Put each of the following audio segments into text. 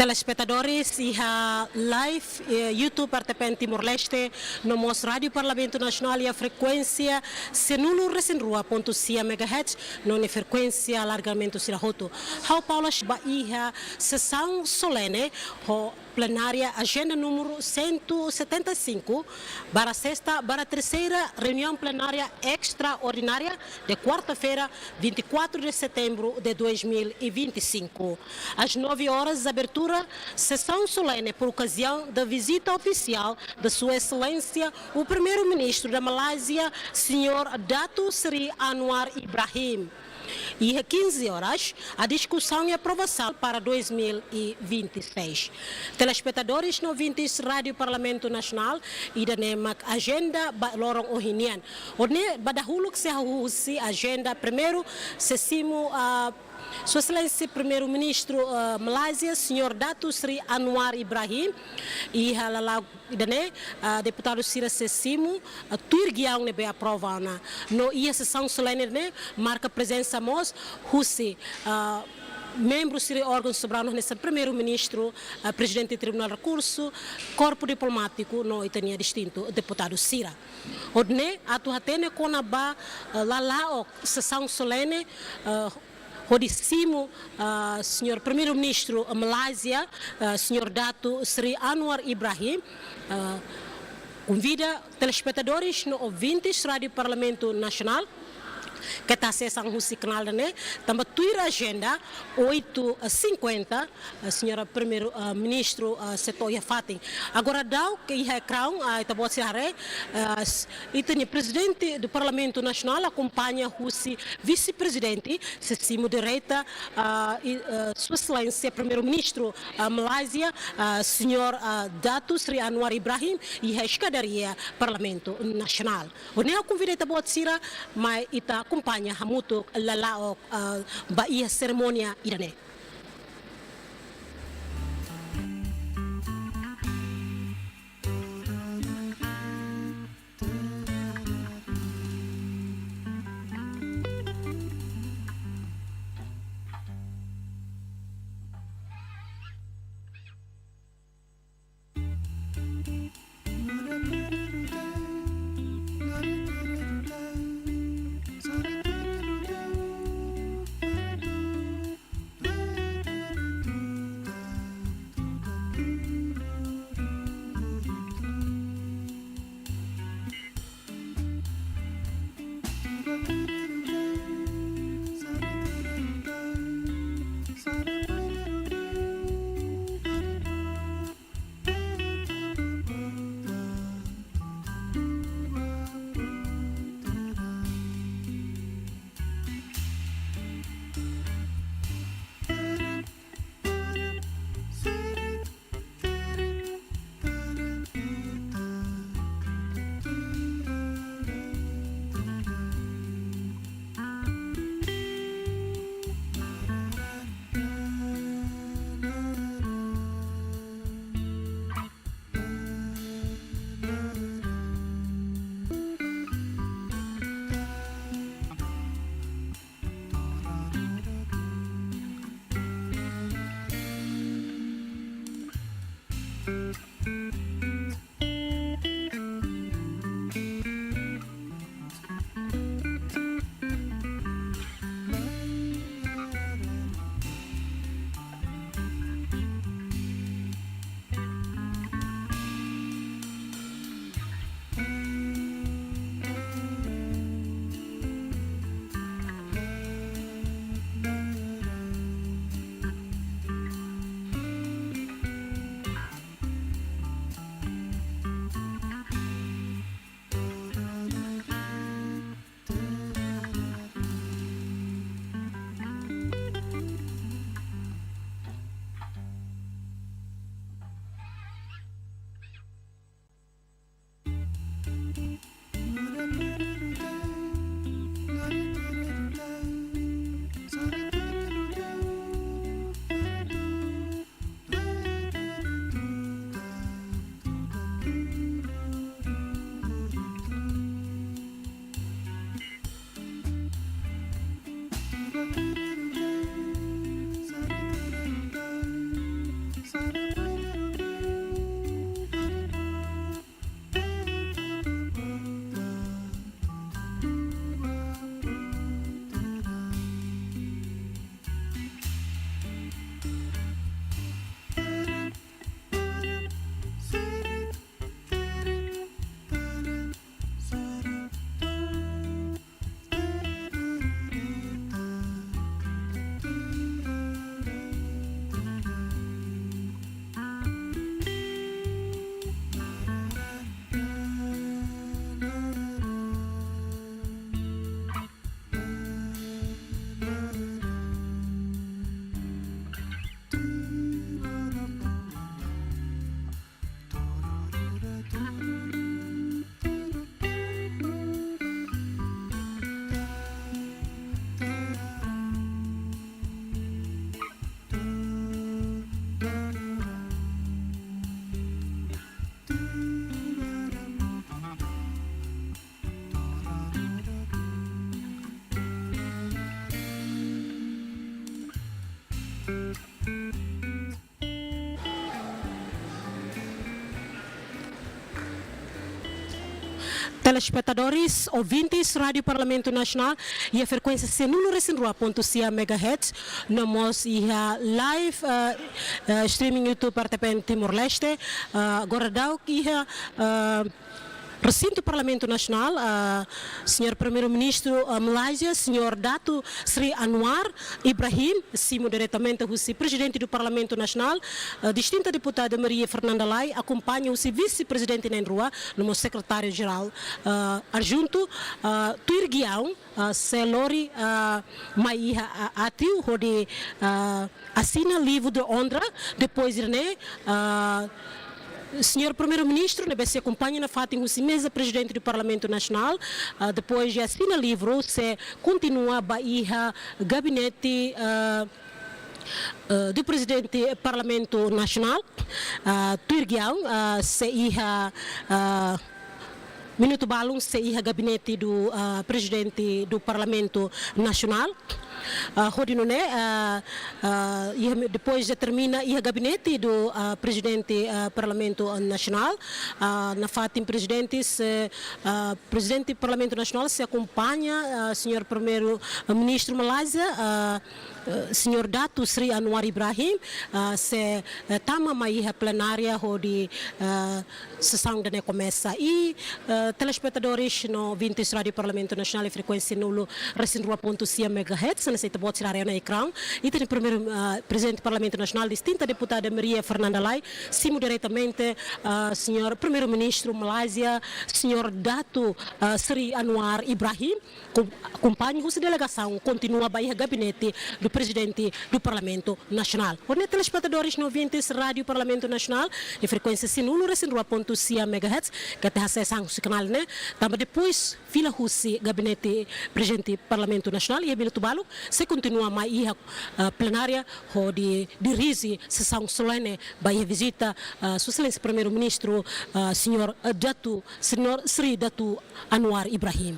Telespectadores e a live YouTube RTP TIMOR-LESTE no nosso Rádio Parlamento Nacional e a frequência senulu.5 MHz não é frequência largamento sirahoto. Hau Paulas Bahia sessão solene plenária agenda número 175 para sexta para terceira reunião plenária extraordinária de quarta-feira 24 de setembro de 2025 às 9 horas abertura sessão solene por ocasião da visita oficial de Sua Excelência o primeiro-ministro da Malásia, Sr. Datuk Seri Anwar Ibrahim. E às 15 horas, a discussão e aprovação para 2026. Telespectadores no ouvintes Rádio Parlamento Nacional e da NEMAC agenda lorong ohinian. Onde badahuluk se hahusi agenda primeiro sessimo Sua Excelência Primeiro-Ministro Malásia, Sr. Datuk Seri Anwar Ibrahim e halala idane deputado Sira Sessimo tuirgiang nebe aprovana no ia sessão solene ne marca presença mos husi membros de órgãos soberanos nesse primeiro-ministro, presidente do Tribunal de Recurso, corpo diplomático no Itania distinto, deputado Sira. Odne atuatene konaba lala sessão solene Rodíssimo Sr. Primeiro-Ministro Malásia, Sr. Datuk Seri Anwar Ibrahim, convida telespectadores no ouvintes Rádio Parlamento Nacional que está acessando o canal, né? Também a agenda 8h50, a senhora primeiro-ministro Setoia Fatim. Agora dá que é crown, está bom ser e tem presidente do Parlamento Nacional acompanha o vice-presidente Sessimo direita Sua Excelência primeiro-ministro Malásia, senhor Datuk Seri Anwar Ibrahim e a escadaria Parlamento Nacional. O neo convida está bom ser, mas está acompanha hamuto lalao baia cerimônia irane. telespectadores, ouvintes, Rádio Parlamento Nacional e a frequência 101.5 MHz. Nós ia live streaming YouTube RTP Timor-Leste. Agora dá o que ia Recinto Parlamento Nacional, Senhor Primeiro-Ministro Malásia, Senhor Dato Sri Anwar Ibrahim, cimo diretamente o Presidente do Parlamento Nacional, distinta deputada Maria Fernanda Lai, acompanha o Vice-Presidente na rua, no Secretário-Geral adjunto, Tuirguião, Selori Maiha Atiu, onde assina livro de honra, depois Irene, Senhor Primeiro-Ministro, se acompanha na Fátima mesa Presidente do Parlamento Nacional, depois de assina livro, se continua a Bahia, gabinete do Presidente do Parlamento Nacional, Tuirguião, se ia Minuto Balum, se ia gabinete do Presidente do Parlamento Nacional. Depois termina o gabinete do Presidente do Parlamento Nacional. Na Fátima Presidente do Parlamento Nacional se acompanha Senhor Primeiro-Ministro Malásia, Senhor Dato Sri Anwar Ibrahim, se tama Reunião Plenária onde sessão da começa e telespectadores no 20 Rádio Parlamento Nacional e frequência nulo recinto ponto 5 MHz. Nessa pode tirar na ecrã e tem o primeiro Presidente do Parlamento Nacional, distinta deputada Maria Fernanda Lai, cimo diretamente Senhor Primeiro-Ministro Malásia, Senhor Dato Sri Anwar Ibrahim, acompanha a delegação, continua a Bahia gabinete do Presidente do Parlamento Nacional. Os telespectadores no 20 Rádio Parlamento Nacional e frequência sinulo recinto ponto 5 MHz, que tem acesso ao canal, né? Também depois fila Russi gabinete Presidente do Parlamento Nacional e a Tubalo se continua mais a plenária onde dirige sessão solene vai visita Sua Excelência Primeiro-Ministro Senhor Sri Dato Anwar Ibrahim.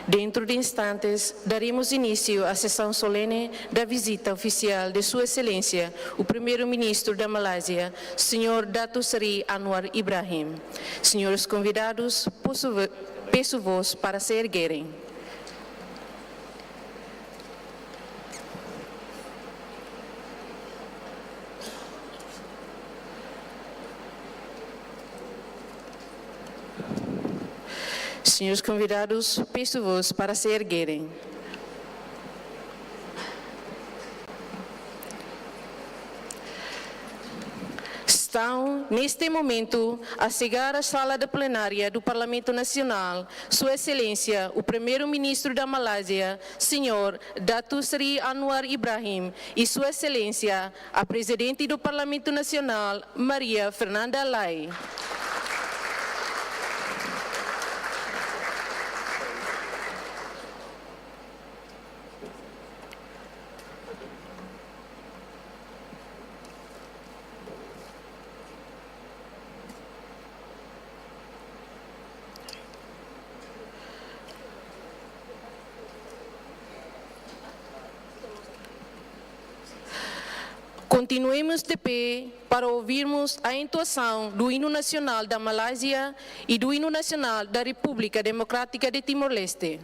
Dentro de instantes, daremos início à sessão solene da visita oficial de Sua Excelência, o Primeiro-Ministro da Malásia, Sr. Datuk Seri Anwar Ibrahim. Senhores convidados, peço-vos para se erguerem. Senhores convidados, peço-vos para se erguerem. Estão, neste momento, a chegar à sala da plenária do Parlamento Nacional, Sua Excelência, o Primeiro-Ministro da Malásia, Sr. Datuk Seri Anwar Ibrahim, e Sua Excelência, a Presidente do Parlamento Nacional, Maria Fernanda Lai. Continuemos de pé para ouvirmos a entoação do hino nacional da Malásia e do hino nacional da República Democrática de Timor-Leste.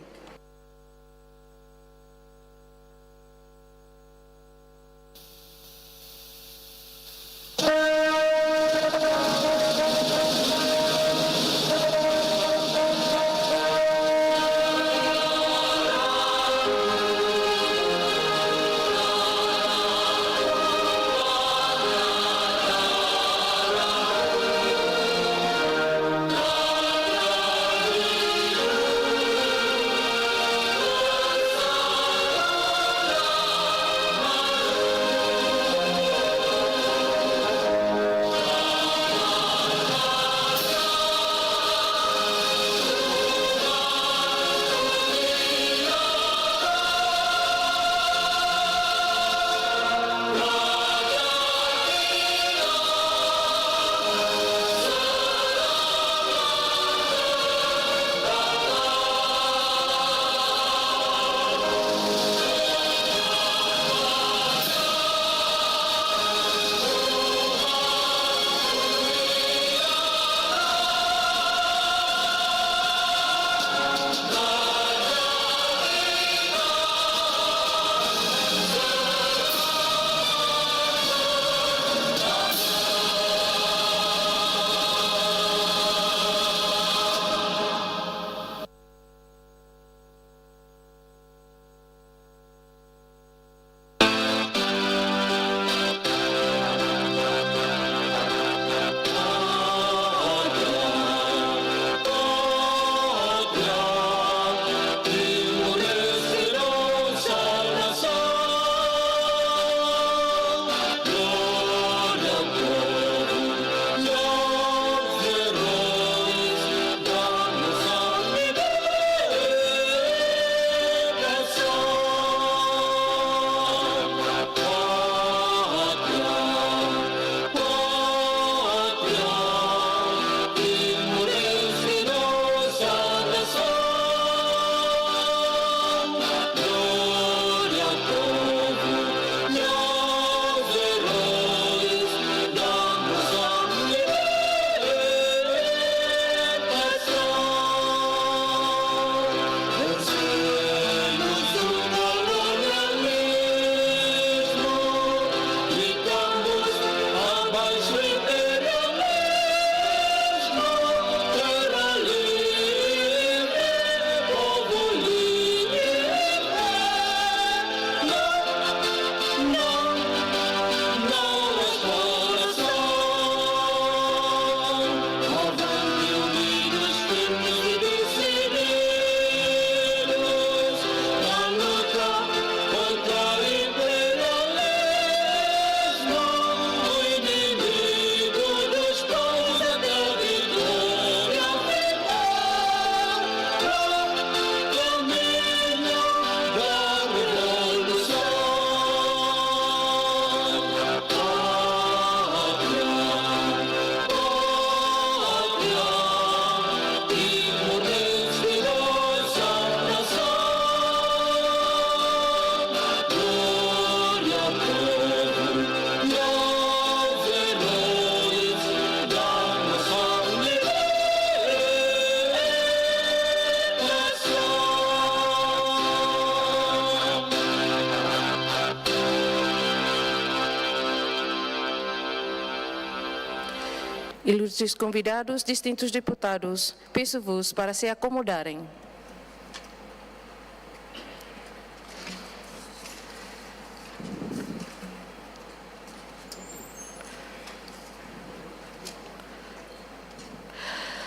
Ilustres convidados, distintos deputados, peço-vos para se acomodarem.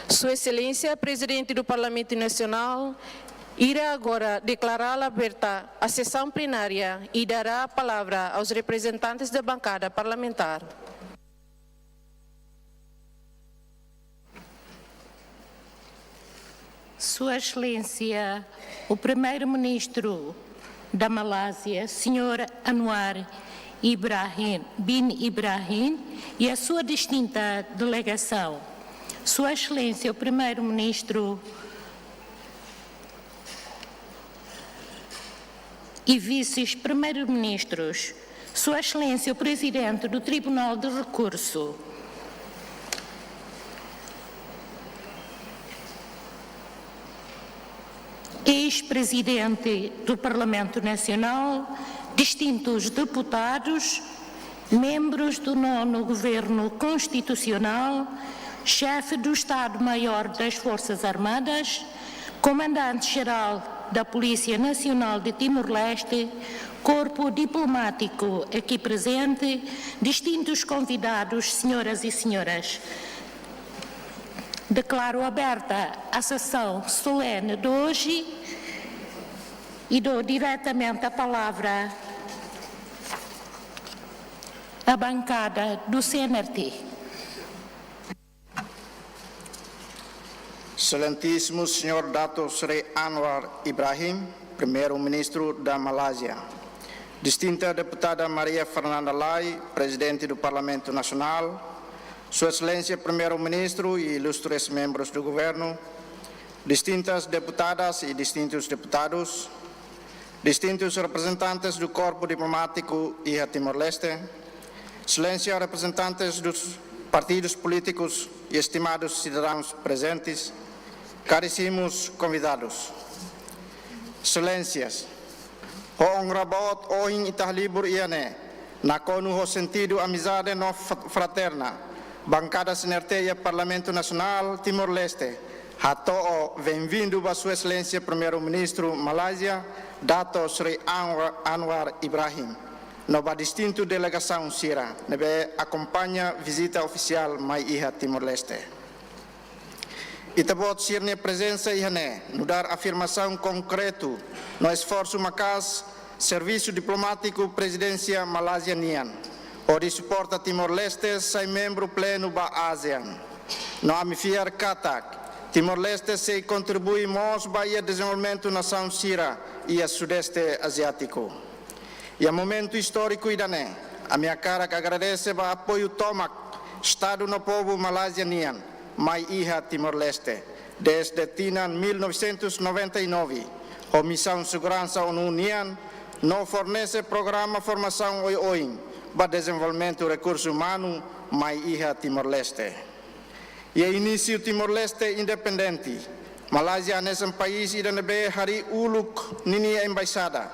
Sua Excelência, Presidente do Parlamento Nacional, irá agora declarar aberta a sessão plenária e dará a palavra aos representantes da bancada parlamentar. Sua Excelência, o Primeiro-Ministro da Malásia, Sr. Anwar bin Ibrahim, e a sua distinta delegação. Sua Excelência, o Primeiro-Ministro e Vice-Primeiros-Ministros, Sua Excelência, o Presidente do Tribunal de Recurso, ex-presidente do Parlamento Nacional, distintos deputados, membros do 9º Governo Constitucional, chefe do Estado-Maior das Forças Armadas, comandante-geral da Polícia Nacional de Timor-Leste, corpo diplomático aqui presente, distintos convidados, senhoras e senhores. Declaro aberta a sessão solene de hoje e dou diretamente a palavra à bancada do CNRT. Excelentíssimo Sr. Dato Sri Anwar Ibrahim, Primeiro-Ministro da Malásia. Distinta Deputada Maria Fernanda Lai, Presidente do Parlamento Nacional. Sua Excelência Primeiro-Ministro e ilustres membros do Governo. Distintas deputadas e distintos deputados. Distintos representantes do Corpo Diplomático e a Timor-Leste. Excelência, representantes dos partidos políticos e estimados cidadãos presentes. Caríssimos convidados, Excelências, o honrabot oin itahlibur iane, na conu o sentido amizade no fraterna, bancada sinerteia Parlamento Nacional Timor-Leste, hato o bem-vindo a Sua Excelência Primeiro-Ministro Malásia, Dato Sri Anwar Ibrahim, nova distinto delegação Sira, nebe acompanha visita oficial mai iha Timor-Leste. Itabot sirne presença ihane, no dar afirmação concreto no esforço macas, serviço diplomático presidência Malásia Nian, o de suporte a Timor-Leste sai membro pleno da ASEAN. No amifiar katak, Timor-Leste se contribui mos para o desenvolvimento nação Sira e a Sudeste Asiático. E a momento histórico idane, a minha cara que agradece o apoio tomac, Estado no povo Malásia Nian, mai iha Timor-Leste, desde Tinan 1999, a Missão Segurança ONU Nian não fornece programa formação OIOIN para desenvolvimento do recurso humano mai iha Timor-Leste. E a início Timor-Leste independente, Malásia nesse país idanebe hari uluk nini embaixada,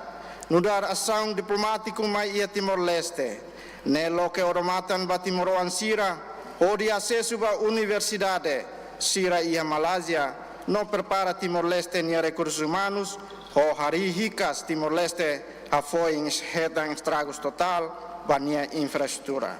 no dar ação diplomático mai iha Timor-Leste, nelo que oromatan ba Timoroan Sira, o de acesso à universidade Sira e a Malásia não prepara Timor-Leste nem recursos humanos, o hari ricas Timor-Leste a foi em estragos total para a infraestrutura.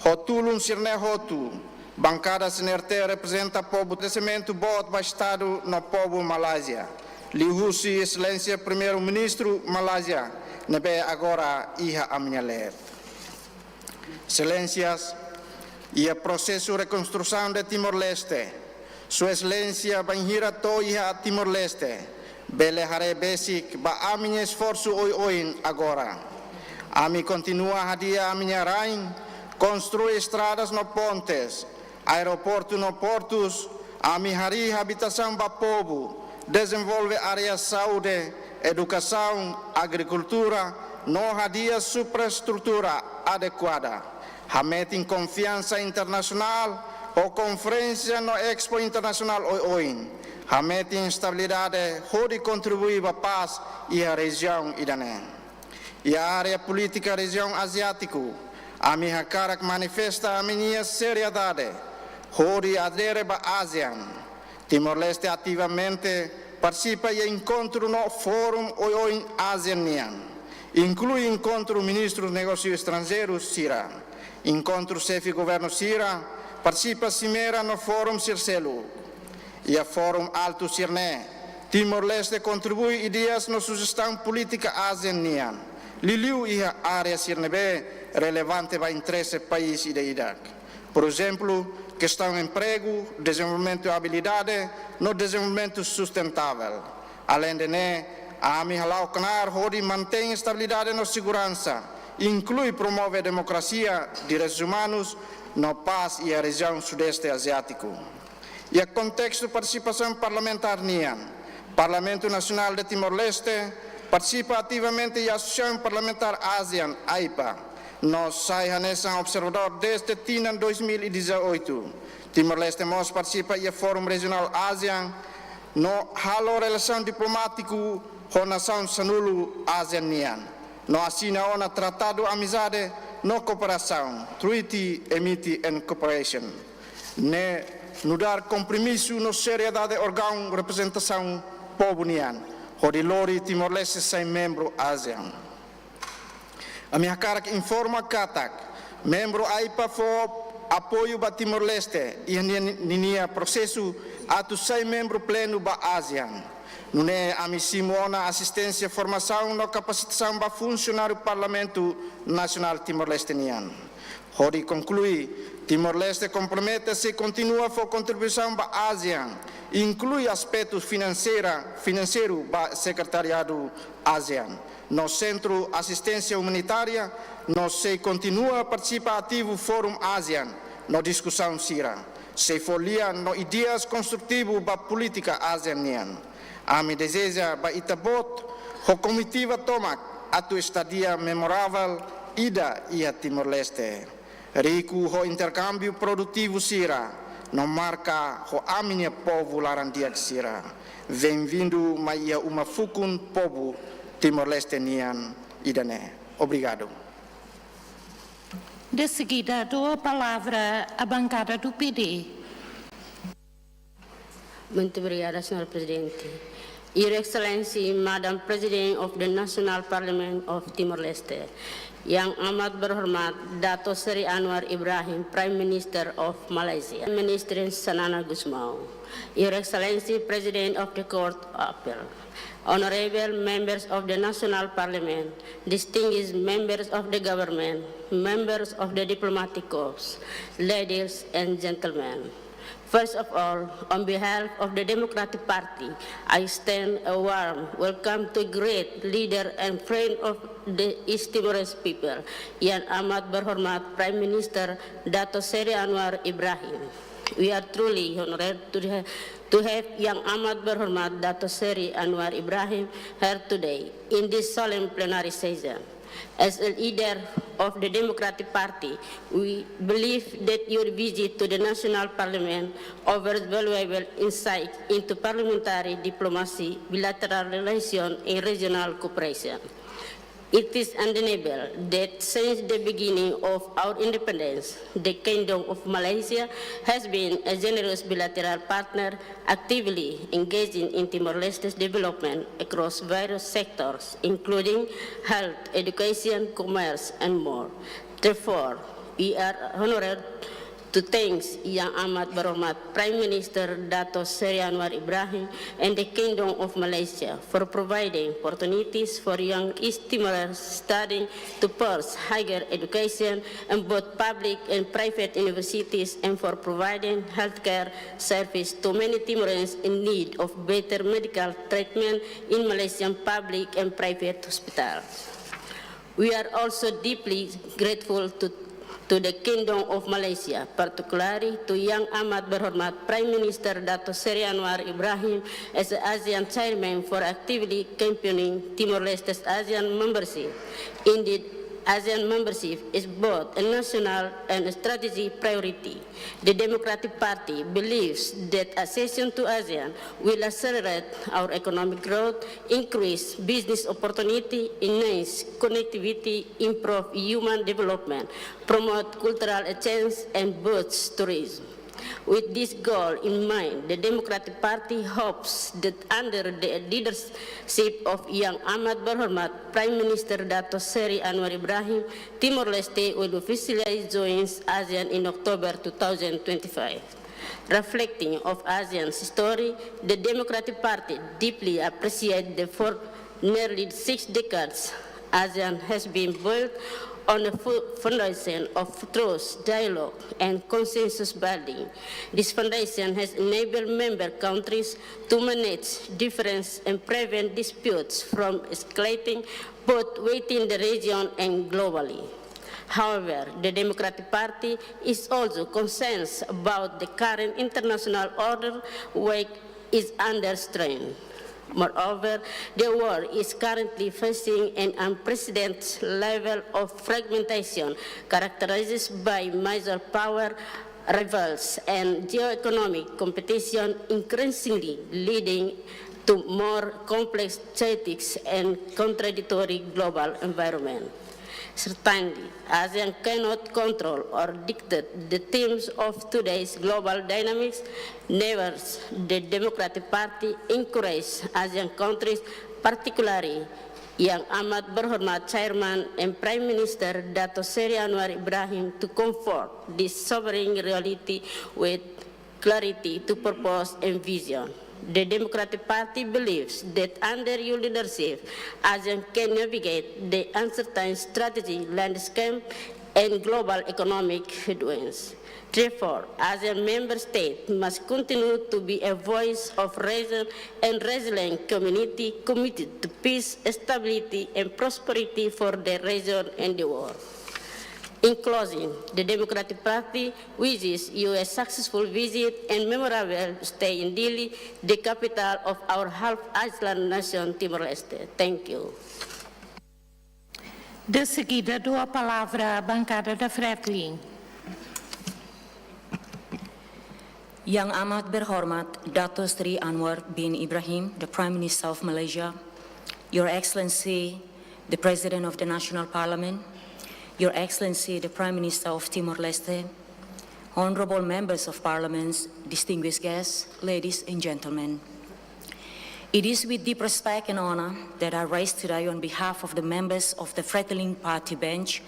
O tulun sirne hotu, bancada sinerté representa o povo crescimento bot para Estado no povo Malásia. Lihusi Excelência Primeiro-Ministro Malásia, nebe agora iha a minha lei. Excelências, e o processo de reconstrução de Timor-Leste, Sua Excelência Banhira Toiha Timor-Leste, Bele Hare Basic, ba a minha esforço oin agora. A mim continua a dia a minha rain, construir estradas no pontes, aeroporto no portos, a mim hari habitação ba povo, desenvolve áreas saúde, educação, agricultura, não hadia superestrutura adequada. Hametin confiança internacional, ou conferência no Expo Internacional OIN. Hametin estabilidade, pode contribuir para a paz e a região idane. E a área política região asiático, a minha cara que manifesta a minha seriedade, hori adere ba ASEAN. Timor-Leste ativamente participa em encontro no Fórum OIOIN ASEAN, inclui encontro ministros de negócios estrangeiros CIRA, encontro chefe governo CIRA, participa cimeira no Fórum Circelo e a Fórum Alto Cirné. Timor-Leste contribui ideias na sugestão política ASEAN, liliu e a área Cirnebe relevante para interesse país e da Iraque. Por exemplo, questão emprego, desenvolvimento e habilidade no desenvolvimento sustentável. Além de a Mihalau Canar Hori mantém estabilidade na segurança, inclui promover democracia, direitos humanos, na paz e a região sudeste asiático. E a contexto de participação parlamentar NIAN, Parlamento Nacional de Timor-Leste participa ativamente da Associação Parlamentar ASEAN, AIPA. Nós saímos observador desde 2018. Timor-Leste participa do Fórum Regional ASEAN, no halo relação diplomático com a nação Sanulu ASEAN. No assina o Tratado Amizade no Cooperação, Treaty Amity and Cooperation. No dar compromisso no seriedade órgão representação povo nian. Hodilori Timor-Leste sem membro ASEAN. A minha cara que informa Katak, membro AIPA for apoio para Timor-Leste e ninia processo atu sem membro pleno para ASEAN. Não é a missimona assistência formação na capacitação para funcionário do Parlamento Nacional Timor-Leste nian. Hori conclui, Timor-Leste compromete-se e continua a contribuição para a ASEAN, inclui aspectos financeiros para o secretariado ASEAN. No Centro de Assistência Humanitária, se continua a participar ativo do Fórum ASEAN, na discussão CIRA. Se folia no ideias construtivas para a política ASEAN. A me deseja para Itabot, a comitiva toma a tua estadia memorável ida e a Timor-Leste. Rico o intercâmbio produtivo CIRA, não marca o aminha povo larandiak CIRA. Bem-vindo, maia uma fukun povo Timor-Leste nian idane. Obrigado. De seguida, dou a palavra à bancada do PD. Muito obrigada, Sr. Presidente. Your Excellency, Madam President of the National Parliament of Timor-Leste, Yang Amat Berhormat Dato Seri Anwar Ibrahim, Prime Minister of Malaysia, Minister Sanana Gusmao, Your Excellency, President of the Court of Appeal, Honorable members of the National Parliament, distinguished members of the government, members of the diplomatic corps, ladies and gentlemen. First of all, on behalf of the Democratic Party, I extend a warm welcome to great leader and friend of the East Timorese people, Yang Amat Berhormat Prime Minister Dato Seri Anwar Ibrahim. We are truly honored to have Yang Amat Berhormat Dato Seri Anwar Ibrahim here today in this solemn plenary session. As a leader of the Democratic Party, we believe that your visit to the National Parliament offers valuable insight into parliamentary diplomacy, bilateral relations, and regional cooperation. It is undeniable that since the beginning of our independence, the Kingdom of Malaysia has been a generous bilateral partner, actively engaging in Timor-Leste's development across various sectors, including health, education, commerce, and more. Therefore, we are honored to thank Yang Amat Berhormat Prime Minister Dato Seri Anwar Ibrahim and the Kingdom of Malaysia for providing opportunities for young East Timorese studying to pursue higher education in both public and private universities, and for providing healthcare service to many Timorese in need of better medical treatment in Malaysian public and private hospitals. We are also deeply grateful to the Kingdom of Malaysia, particularly to Yang Amat Berhormat Prime Minister Dato Seri Anwar Ibrahim as the ASEAN chairman for actively championing Timor-Leste's ASEAN membership. Indeed, ASEAN membership is both a national and a strategic priority. The Democratic Party believes that accession to ASEAN will accelerate our economic growth, increase business opportunity, enhance connectivity, improve human development, promote cultural exchange, and boost tourism. With this goal in mind, the Democratic Party hopes that under the leadership of Yang Ahmad Berhormat, Prime Minister Dato Seri Anwar Ibrahim, Timor-Leste will officially join ASEAN in October 2025. Reflecting of ASEAN's story, the Democratic Party deeply appreciates that for nearly 6 decades, ASEAN has been built on a foundation of trust, dialogue, and consensus building. This foundation has enabled member countries to manage differences and prevent disputes from escalating both within the region and globally. However, the Democratic Party is also concerned about the current international order, which is under strain. Moreover, the world is currently facing an unprecedented level of fragmentation characterized by major power rivals and geoeconomic competition, increasingly leading to more complex politics and contradictory global environment. Certainly, ASEAN cannot control or dictate the themes of today's global dynamics. Nevertheless, the Democratic Party encourages ASEAN countries, particularly Yang Ahmad Berhormat Chairman and Prime Minister Dato Seri Anwar Ibrahim, to comfort this sovereign reality with clarity to purpose and vision. The Democratic Party believes that under your leadership, ASEAN can navigate the uncertain strategic landscape and global economic headwinds. Therefore, ASEAN member states must continue to be a voice of reason and resilient community committed to peace, stability, and prosperity for the region and the world. In closing, the Democratic Party wishes you a successful visit and memorable stay in Dili, the capital of our half-island nation, Timor-Leste. Thank you. De seguida, dou a palavra à bancada da Fretilin. Yang Amat Berhormat Dato Sri Anwar bin Ibrahim, the Prime Minister of Malaysia, Your Excellency, the President of the National Parliament, Your Excellency, the Prime Minister of Timor-Leste, honorable members of Parliament, distinguished guests, ladies and gentlemen. It is with deep respect and honor that I rise today on behalf of the members of the Fretilin Party bench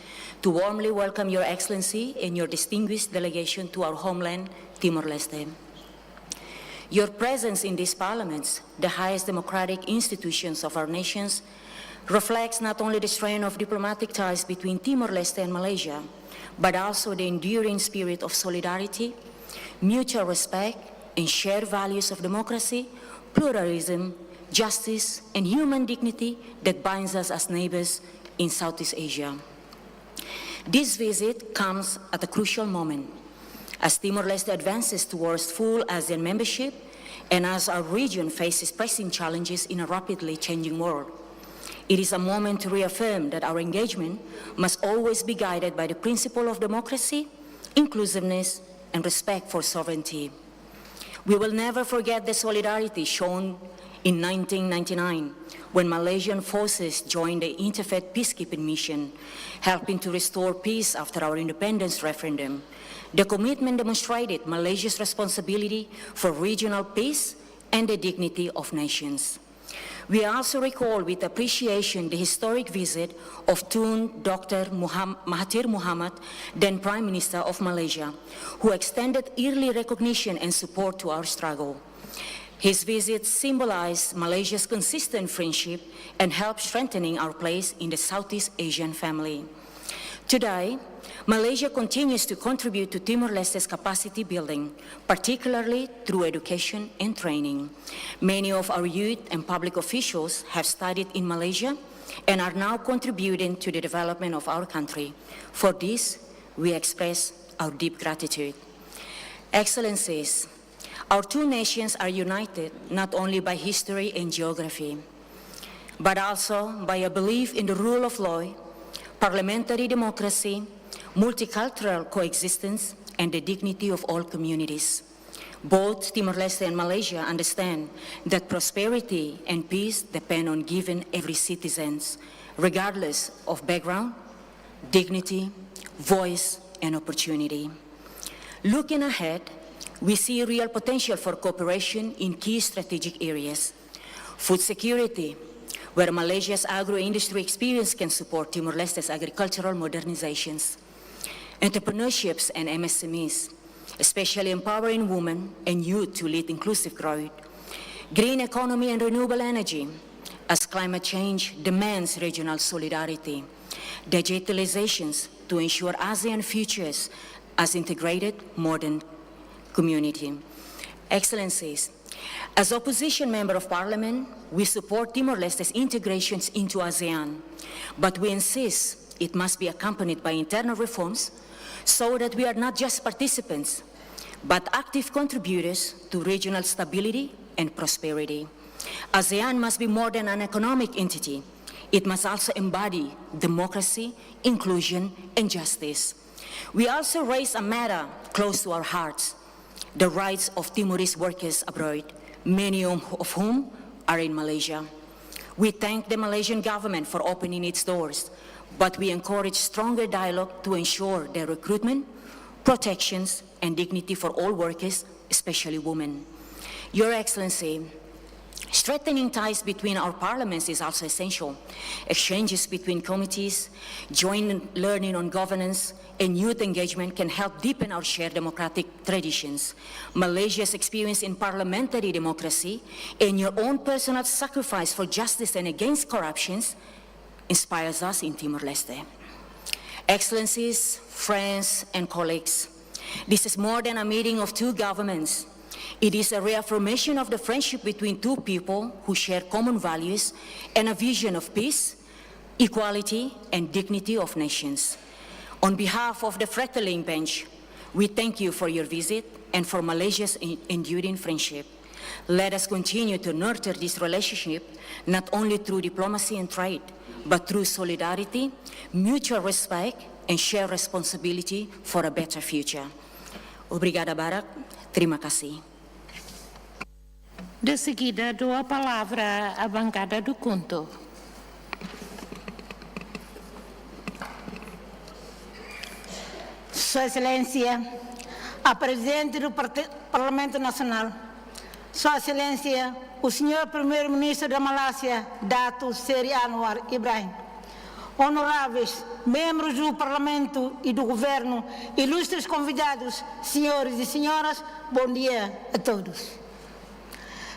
to warmly welcome Your Excellency and your distinguished delegation to our homeland, Timor-Leste. Your presence in these parliaments, the highest democratic institutions of our nations, reflects not only the strength of diplomatic ties between Timor-Leste and Malaysia, but also the enduring spirit of solidarity, mutual respect, and shared values of democracy, pluralism, justice, and human dignity that binds us as neighbors in Southeast Asia. This visit comes at a crucial moment as Timor-Leste advances towards full ASEAN membership and as our region faces pressing challenges in a rapidly changing world. It is a moment to reaffirm that our engagement must always be guided by the principle of democracy, inclusiveness, and respect for sovereignty. We will never forget the solidarity shown in 1999 when Malaysian forces joined the Interfaith Peacekeeping Mission, helping to restore peace after our independence referendum. The commitment demonstrated Malaysia's responsibility for regional peace and the dignity of nations. We also recall with appreciation the historic visit of Tun Dr. Mahathir Mohamad, then Prime Minister of Malaysia, who extended early recognition and support to our struggle. His visit symbolized Malaysia's consistent friendship and helped strengthening our place in the Southeast Asian family. Today, Malaysia continues to contribute to Timor-Leste's capacity building, particularly through education and training. Many of our youth and public officials have studied in Malaysia and are now contributing to the development of our country. For this, we express our deep gratitude. Excellencies, our two nations are united not only by history and geography, but also by a belief in the rule of law, parliamentary democracy, multicultural coexistence, and the dignity of all communities. Both Timor-Leste and Malaysia understand that prosperity and peace depend on giving every citizen, regardless of background, dignity, voice, and opportunity. Looking ahead, we see real potential for cooperation in key strategic areas. Food security, where Malaysia's agro-industry experience can support Timor-Leste's agricultural modernizations. Entrepreneurships and MSMEs, especially empowering women and youth to lead inclusive growth. Green economy and renewable energy, as climate change demands regional solidarity. Digitalizations to ensure ASEAN futures as integrated modern community. Excellencies, as opposition member of parliament, we support Timor-Leste's integrations into ASEAN, but we insist it must be accompanied by internal reforms so that we are not just participants, but active contributors to regional stability and prosperity. ASEAN must be more than an economic entity. It must also embody democracy, inclusion, and justice. We also raise a matter close to our hearts, the rights of Timorese workers abroad, many of whom are in Malaysia. We thank the Malaysian government for opening its doors, but we encourage stronger dialogue to ensure their recruitment, protections, and dignity for all workers, especially women. Your Excellency, strengthening ties between our parliaments is also essential. Exchanges between committees, joint learning on governance, and youth engagement can help deepen our shared democratic traditions. Malaysia's experience in parliamentary democracy and your own personal sacrifice for justice and against corruption inspires us in Timor-Leste. Excellencies, friends, and colleagues, this is more than a meeting of two governments. It is a reaffirmation of the friendship between two people who share common values and a vision of peace, equality, and dignity of nations. On behalf of the Frettling Bench, we thank you for your visit and for Malaysia's enduring friendship. Let us continue to nurture this relationship not only through diplomacy and trade, but through solidarity, mutual respect, and shared responsibility for a better future. Obrigada, Barak. Terima kasih. De seguida, dou a palavra à bancada do Conto. Sua Excelência, a Presidente do Parlamento Nacional, Sua Excelência, o Senhor Primeiro-Ministro da Malásia, Dato Seri Anwar Ibrahim, honoráveis membros do Parlamento e do Governo, ilustres convidados, senhores e senhoras, bom dia a todos.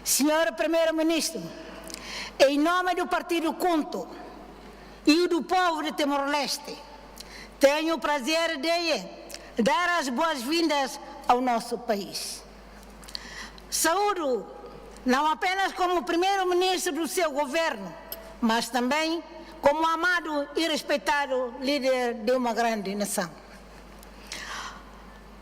Senhor Primeiro-Ministro, em nome do Partido Conto e do povo de Timor-Leste, tenho o prazer de dar as boas-vindas ao nosso país. Saúdo não apenas como primeiro-ministro do seu governo, mas também como amado e respeitado líder de uma grande nação.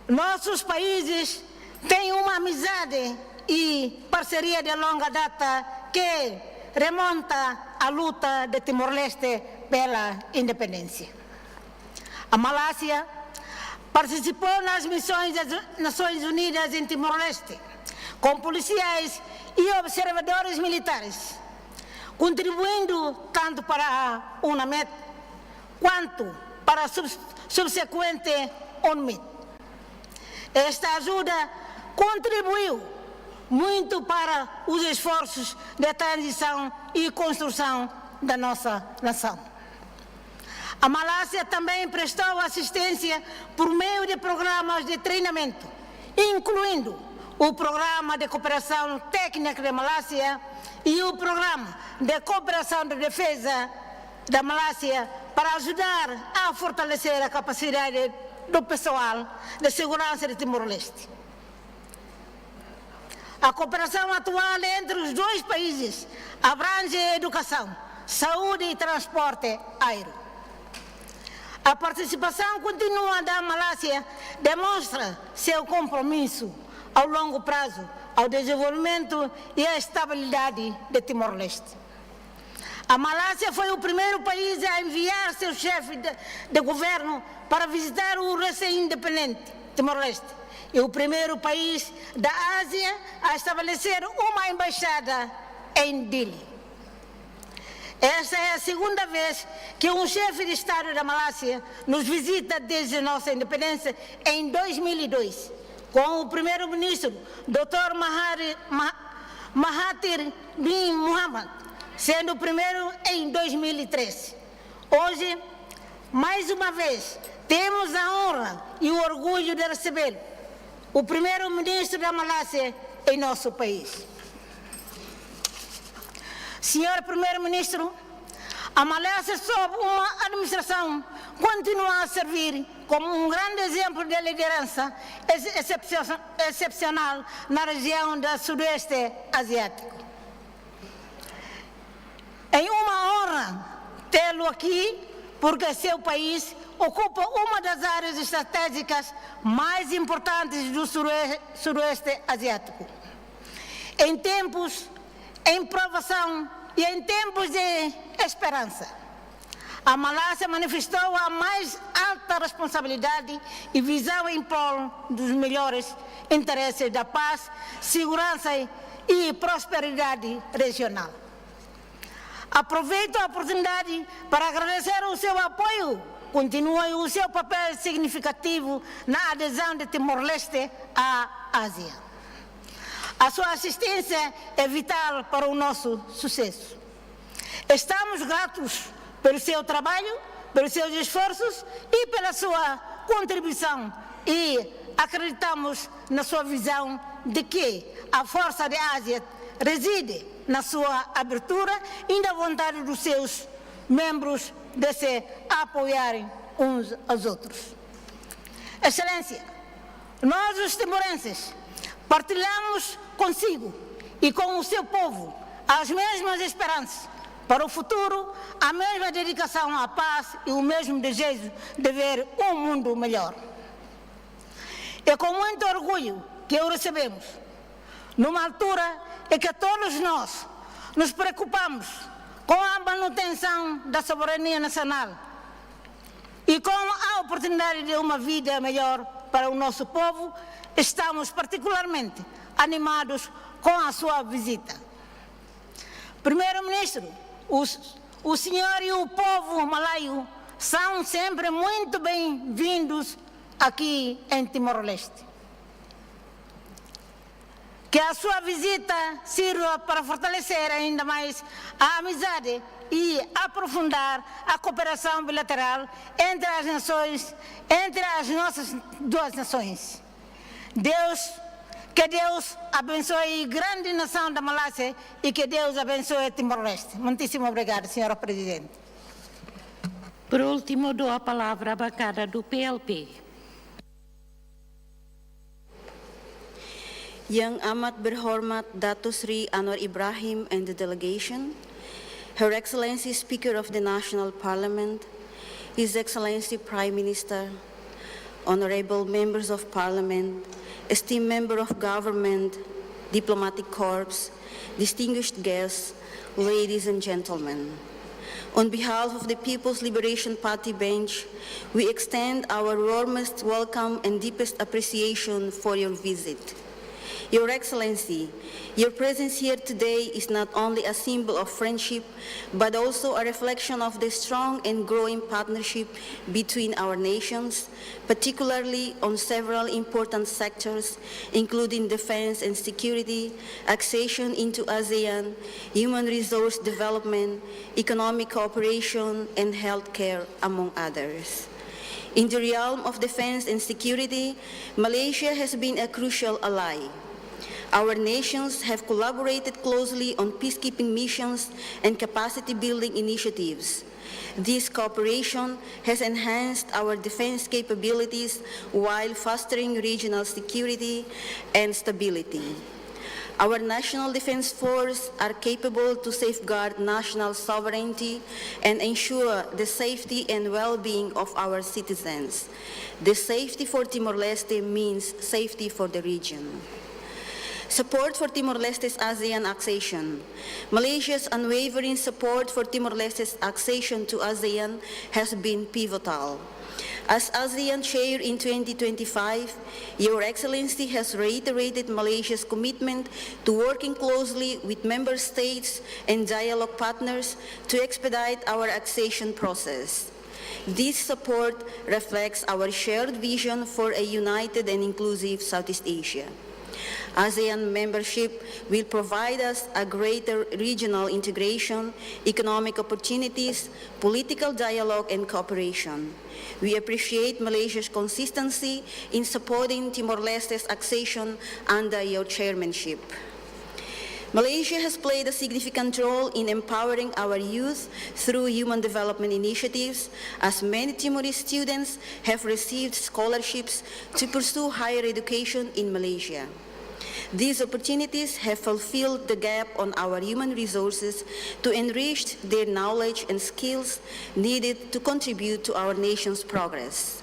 Nossos países têm uma amizade e parceria de longa data que remonta à luta de Timor-Leste pela independência. A Malásia participou nas missões das Nações Unidas em Timor-Leste, com policiais e observadores militares, contribuindo tanto para a UNAMED quanto para a subsequente UNMID. Esta ajuda contribuiu muito para os esforços de transição e construção da nossa nação. A Malásia também prestou assistência por meio de programas de treinamento, incluindo o Programa de Cooperação Técnica da Malásia e o Programa de Cooperação de Defesa da Malásia para ajudar a fortalecer a capacidade do pessoal de segurança de Timor-Leste. A cooperação atual entre os dois países abrange educação, saúde e transporte aéreo. A participação contínua da Malásia demonstra seu compromisso ao longo prazo ao desenvolvimento e à estabilidade de Timor-Leste. A Malásia foi o primeiro país a enviar seu chefe de governo para visitar o recém-independente Timor-Leste e o primeiro país da Ásia a estabelecer uma embaixada em Dili. Esta é a segunda vez que um chefe de Estado da Malásia nos visita desde nossa independência em 2002, com o primeiro-ministro, Dr. Mahathir bin Mohamad, sendo o primeiro em 2013. Hoje, mais uma vez, temos a honra e o orgulho de receber o primeiro-ministro da Malásia em nosso país. Senhor primeiro-ministro, a Malásia, sob uma administração, continua a servir como um grande exemplo de liderança excepcional na região do Sudoeste Asiático. É uma honra tê-lo aqui, porque seu país ocupa uma das áreas estratégicas mais importantes do Sudoeste Asiático. Em tempos em provação e em tempos de esperança, a Malásia manifestou a mais alta responsabilidade e visão em prol dos melhores interesses da paz, segurança e prosperidade regional. Aproveito a oportunidade para agradecer o seu apoio, continue o seu papel significativo na adesão de Timor-Leste à Ásia. A sua assistência é vital para o nosso sucesso. Estamos gratos pelo seu trabalho, pelos seus esforços e pela sua contribuição, e acreditamos na sua visão de que a força da Ásia reside na sua abertura e na vontade dos seus membros de se apoiarem uns aos outros. Excelência, nós os timorenses partilhamos consigo e com o seu povo as mesmas esperanças para o futuro, a mesma dedicação à paz e o mesmo desejo de ver um mundo melhor. É com muito orgulho que o recebemos, numa altura em que todos nós nos preocupamos com a manutenção da soberania nacional e com a oportunidade de uma vida melhor para o nosso povo. Estamos particularmente animados com a sua visita. Primeiro-ministro, o senhor e o povo malaio são sempre muito bem-vindos aqui em Timor-Leste. Que a sua visita sirva para fortalecer ainda mais a amizade e aprofundar a cooperação bilateral entre as nações, entre as nossas duas nações. Que Deus abençoe a grande nação da Malásia e que Deus abençoe Timor-Leste. Muitíssimo obrigada, senhora Presidente. Por último, dou a palavra à bancada do PLP. Yang Amat Berhormat Dato Sri Anwar Ibrahim and the delegation, Her Excellency Speaker of the National Parliament, His Excellency Prime Minister, honorable members of Parliament, esteemed member of government, diplomatic corps, distinguished guests, ladies and gentlemen. On behalf of the People's Liberation Party bench, we extend our warmest welcome and deepest appreciation for your visit. Your Excellency, your presence here today is not only a symbol of friendship, but also a reflection of the strong and growing partnership between our nations, particularly on several important sectors, including defense and security, accession into ASEAN, human resource development, economic cooperation, and healthcare, among others. In the realm of defense and security, Malaysia has been a crucial ally. Our nations have collaborated closely on peacekeeping missions and capacity-building initiatives. This cooperation has enhanced our defense capabilities while fostering regional security and stability. Our National Defense Force are capable to safeguard national sovereignty and ensure the safety and well-being of our citizens. The safety for Timor-Leste means safety for the region. Support for Timor-Leste's ASEAN accession. Malaysia's unwavering support for Timor-Leste's accession to ASEAN has been pivotal. As ASEAN Chair in 2025, Your Excellency has reiterated Malaysia's commitment to working closely with member states and dialogue partners to expedite our accession process. This support reflects our shared vision for a united and inclusive Southeast Asia. ASEAN membership will provide us a greater regional integration, economic opportunities, political dialogue, and cooperation. We appreciate Malaysia's consistency in supporting Timor-Leste's accession under your chairmanship. Malaysia has played a significant role in empowering our youth through human development initiatives, as many Timorese students have received scholarships to pursue higher education in Malaysia. These opportunities have fulfilled the gap on our human resources to enrich their knowledge and skills needed to contribute to our nation's progress.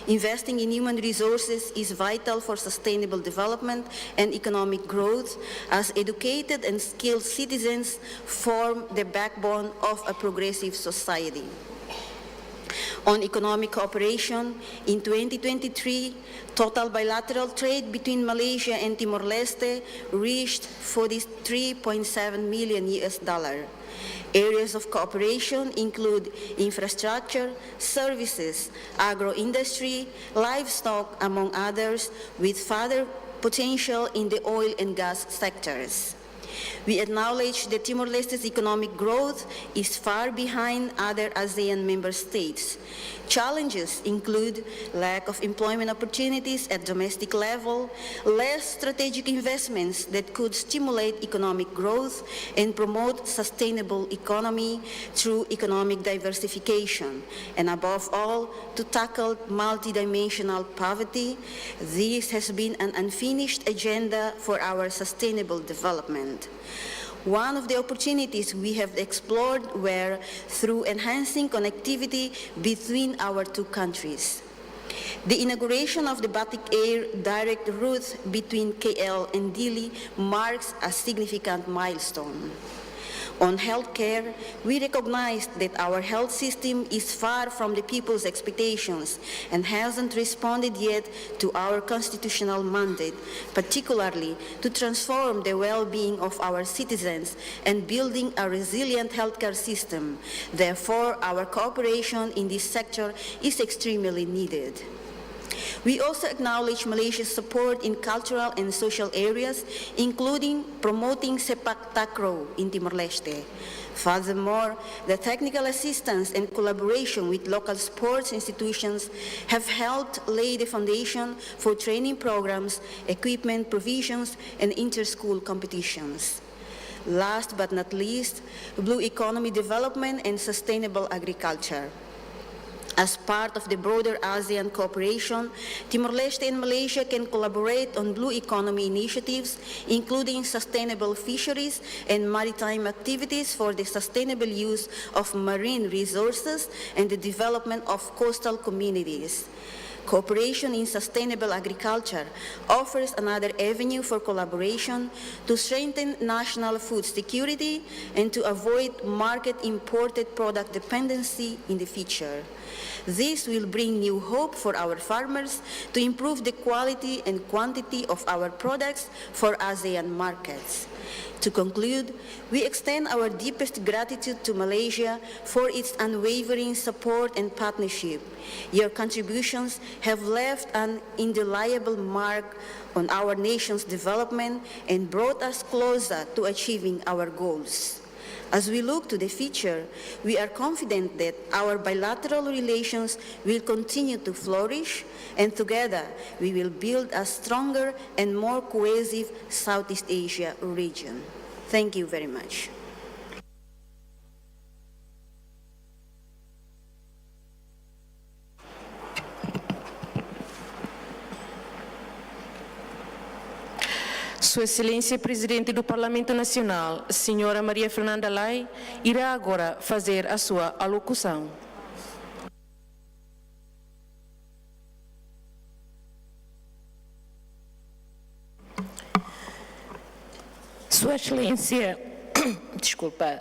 Investing in human resources is vital for sustainable development and economic growth, as educated and skilled citizens form the backbone of a progressive society. On economic cooperation, in 2023, total bilateral trade between Malaysia and Timor-Leste reached $43.7 million. Areas of cooperation include infrastructure, services, agro-industry, livestock, among others, with further potential in the oil and gas sectors. We acknowledge that Timor-Leste's economic growth is far behind other ASEAN member states. Challenges include lack of employment opportunities at domestic level, less strategic investments that could stimulate economic growth and promote sustainable economy through economic diversification, and above all, to tackle multidimensional poverty. This has been an unfinished agenda for our sustainable development. One of the opportunities we have explored were through enhancing connectivity between our two countries. The inauguration of the Batik Air direct route between KL and Dili marks a significant milestone. On healthcare, we recognize that our health system is far from the people's expectations and hasn't responded yet to our constitutional mandate, particularly to transform the well-being of our citizens and building a resilient healthcare system. Therefore, our cooperation in this sector is extremely needed. We also acknowledge Malaysia's support in cultural and social areas, including promoting sepak takraw in Timor-Leste. Furthermore, the technical assistance and collaboration with local sports institutions have helped lay the foundation for training programs, equipment provisions, and inter-school competitions. Last but not least, blue economy development and sustainable agriculture. As part of the broader ASEAN cooperation, Timor-Leste and Malaysia can collaborate on blue economy initiatives, including sustainable fisheries and maritime activities for the sustainable use of marine resources and the development of coastal communities. Cooperation in sustainable agriculture offers another avenue for collaboration to strengthen national food security and to avoid market-imported product dependency in the future. This will bring new hope for our farmers to improve the quality and quantity of our products for ASEAN markets. To conclude, we extend our deepest gratitude to Malaysia for its unwavering support and partnership. Your contributions have left an indelible mark on our nation's development and brought us closer to achieving our goals. As we look to the future, we are confident that our bilateral relations will continue to flourish, and together we will build a stronger and more cohesive Southeast Asia region. Thank you very much. Sua Excelência Presidente do Parlamento Nacional, Senhora Maria Fernanda Lai, irá agora fazer a sua alocução. Sua Excelência,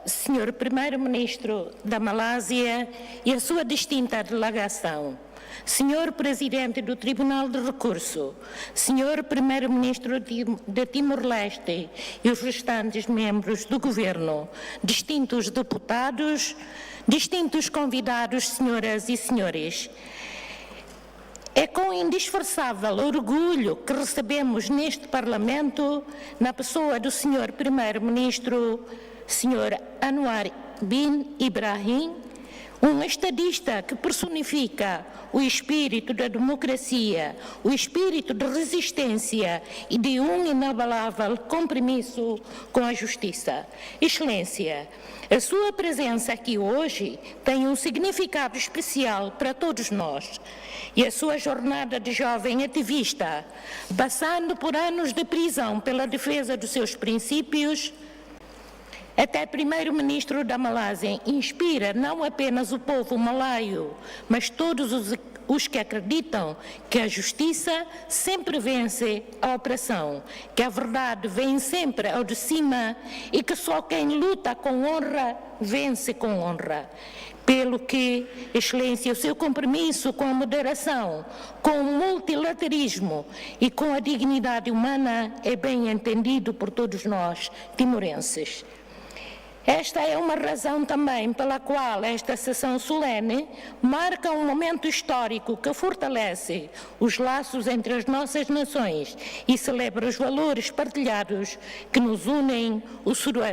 Senhor Primeiro-Ministro da Malásia e a sua distinta delegação, Senhor Presidente do Tribunal de Recurso, Senhor Primeiro-Ministro de Timor-Leste e os restantes membros do Governo, distintos deputados, distintos convidados, senhoras e senhores, é com indisfarçável orgulho que recebemos neste Parlamento, na pessoa do Sr. Primeiro-Ministro, Sr. Anwar bin Ibrahim, um estadista que personifica o espírito da democracia, o espírito de resistência e de um inabalável compromisso com a justiça. Excelência, a sua presença aqui hoje tem um significado especial para todos nós. E a sua jornada de jovem ativista, passando por anos de prisão pela defesa dos seus princípios, até primeiro-ministro da Malásia, inspira não apenas o povo malaio, mas todos os que acreditam que a justiça sempre vence a opressão, que a verdade vem sempre ao de cima e que só quem luta com honra vence com honra. Pelo que, Excelência, o seu compromisso com a moderação, com o multilateralismo e com a dignidade humana é bem entendido por todos nós, timorenses. Esta é uma razão também pela qual esta sessão solene marca um momento histórico que fortalece os laços entre as nossas nações e celebra os valores partilhados que nos unem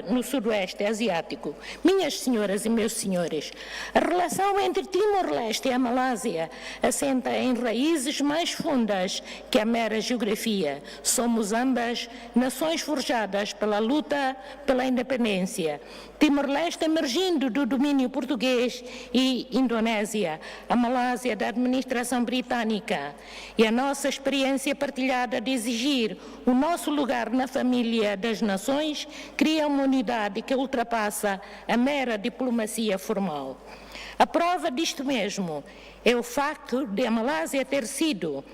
no Sudoeste Asiático. Minhas senhoras e meus senhores, a relação entre Timor-Leste e a Malásia assenta em raízes mais fundas que a mera geografia. Somos ambas nações forjadas pela luta pela independência. Timor-Leste emergindo do domínio português e Indonésia, a Malásia da administração britânica, e a nossa experiência partilhada de exigir o nosso lugar na família das nações cria uma unidade que ultrapassa a mera diplomacia formal. A prova disto mesmo é o facto de a Malásia ter sido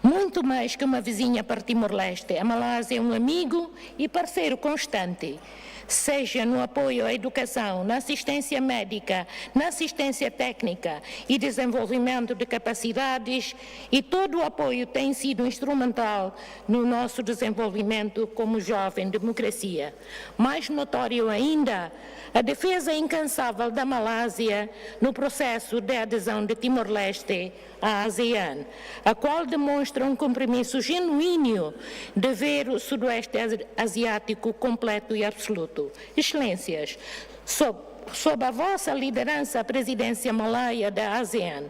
muito mais que uma vizinha para Timor-Leste. A Malásia é um amigo e parceiro constante, seja no apoio à educação, na assistência médica, na assistência técnica e desenvolvimento de capacidades, e todo o apoio tem sido instrumental no nosso desenvolvimento como jovem democracia. Mais notório ainda, a defesa incansável da Malásia no processo de adesão de Timor-Leste à ASEAN, a qual demonstra um compromisso genuíno de ver o Sudoeste Asiático completo e absoluto. Excelências, sob a vossa liderança, a presidência malaia da ASEAN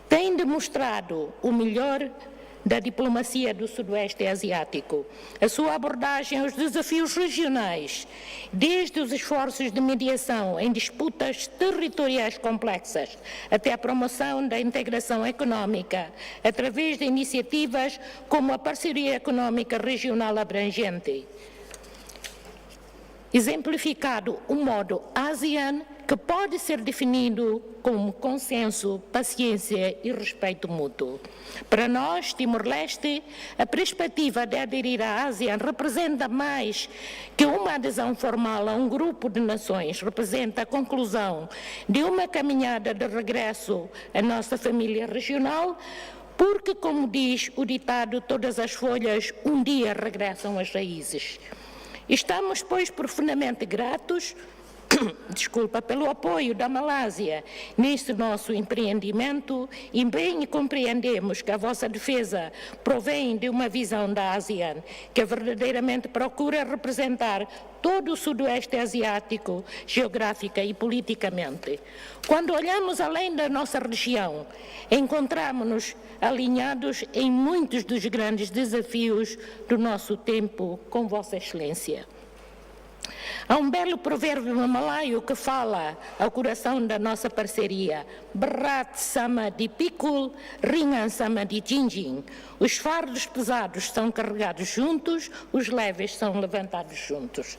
tem demonstrado o melhor da diplomacia do Sudoeste Asiático. A sua abordagem aos desafios regionais, desde os esforços de mediação em disputas territoriais complexas, até a promoção da integração econômica, através de iniciativas como a Parceria Econômica Regional Abrangente, exemplificado o modo ASEAN que pode ser definido como consenso, paciência e respeito mútuo. Para nós, Timor-Leste, a perspectiva de aderir à ASEAN representa mais que uma adesão formal a um grupo de nações, representa a conclusão de uma caminhada de regresso à nossa família regional, porque, como diz o ditado, todas as folhas um dia regressam às raízes. Estamos, pois, profundamente gratos pelo apoio da Malásia neste nosso empreendimento e bem compreendemos que a vossa defesa provém de uma visão da ASEAN que verdadeiramente procura representar todo o Sudoeste Asiático, geográfica e politicamente. Quando olhamos além da nossa região, encontramos-nos alinhados em muitos dos grandes desafios do nosso tempo com Vossa Excelência. Há um belo provérbio malaio que fala ao coração da nossa parceria: Berat sama dipikul, ringan sama dijinjing. Os fardos pesados são carregados juntos, os leves são levantados juntos.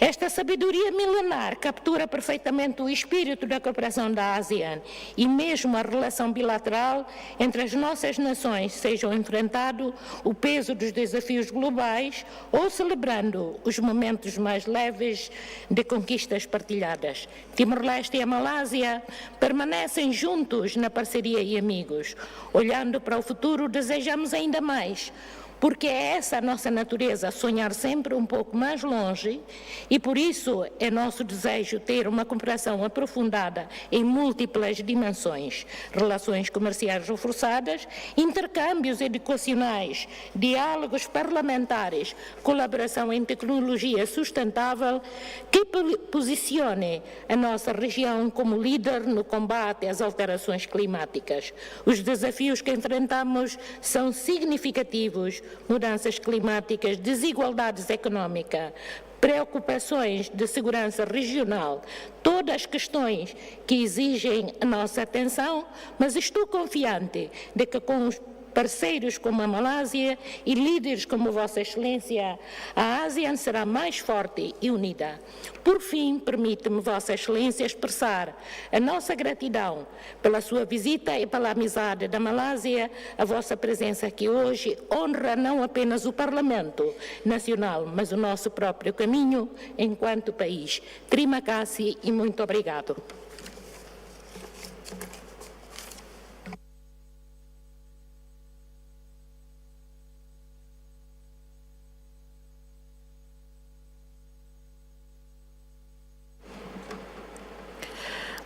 Esta sabedoria milenar captura perfeitamente o espírito da cooperação da ASEAN e mesmo a relação bilateral entre as nossas nações, sejam enfrentando o peso dos desafios globais ou celebrando os momentos mais leves de conquistas partilhadas. Timor-Leste e a Malásia permanecem juntos na parceria e amigos. Olhando para o futuro, desejamos ainda mais porque é essa a nossa natureza, sonhar sempre um pouco mais longe, e por isso é nosso desejo ter uma cooperação aprofundada em múltiplas dimensões, relações comerciais reforçadas, intercâmbios educacionais, diálogos parlamentares, colaboração em tecnologia sustentável, que posicione a nossa região como líder no combate às alterações climáticas. Os desafios que enfrentamos são significativos: mudanças climáticas, desigualdades económicas, preocupações de segurança regional, todas questões que exigem a nossa atenção, mas estou confiante de que com os parceiros como a Malásia e líderes como Vossa Excelência, a ASEAN será mais forte e unida. Por fim, permite-me Vossa Excelência expressar a nossa gratidão pela sua visita e pela amizade da Malásia. A vossa presença aqui hoje honra não apenas o Parlamento Nacional, mas o nosso próprio caminho enquanto país. Terima kasih e muito obrigado.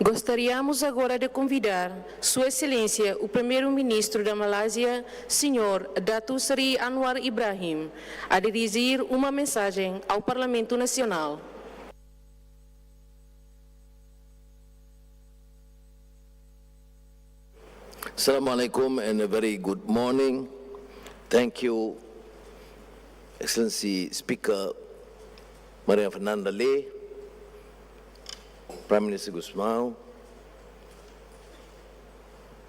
Gostaríamos agora de convidar Sua Excelência, o Primeiro-Ministro da Malásia, Sr. Datuk Seri Anwar Ibrahim, a dirigir uma mensagem ao Parlamento Nacional. Assalamu alaikum and a very good morning. Thank you, Excellency Speaker Maria Fernanda Lee, Prime Minister Gusmao,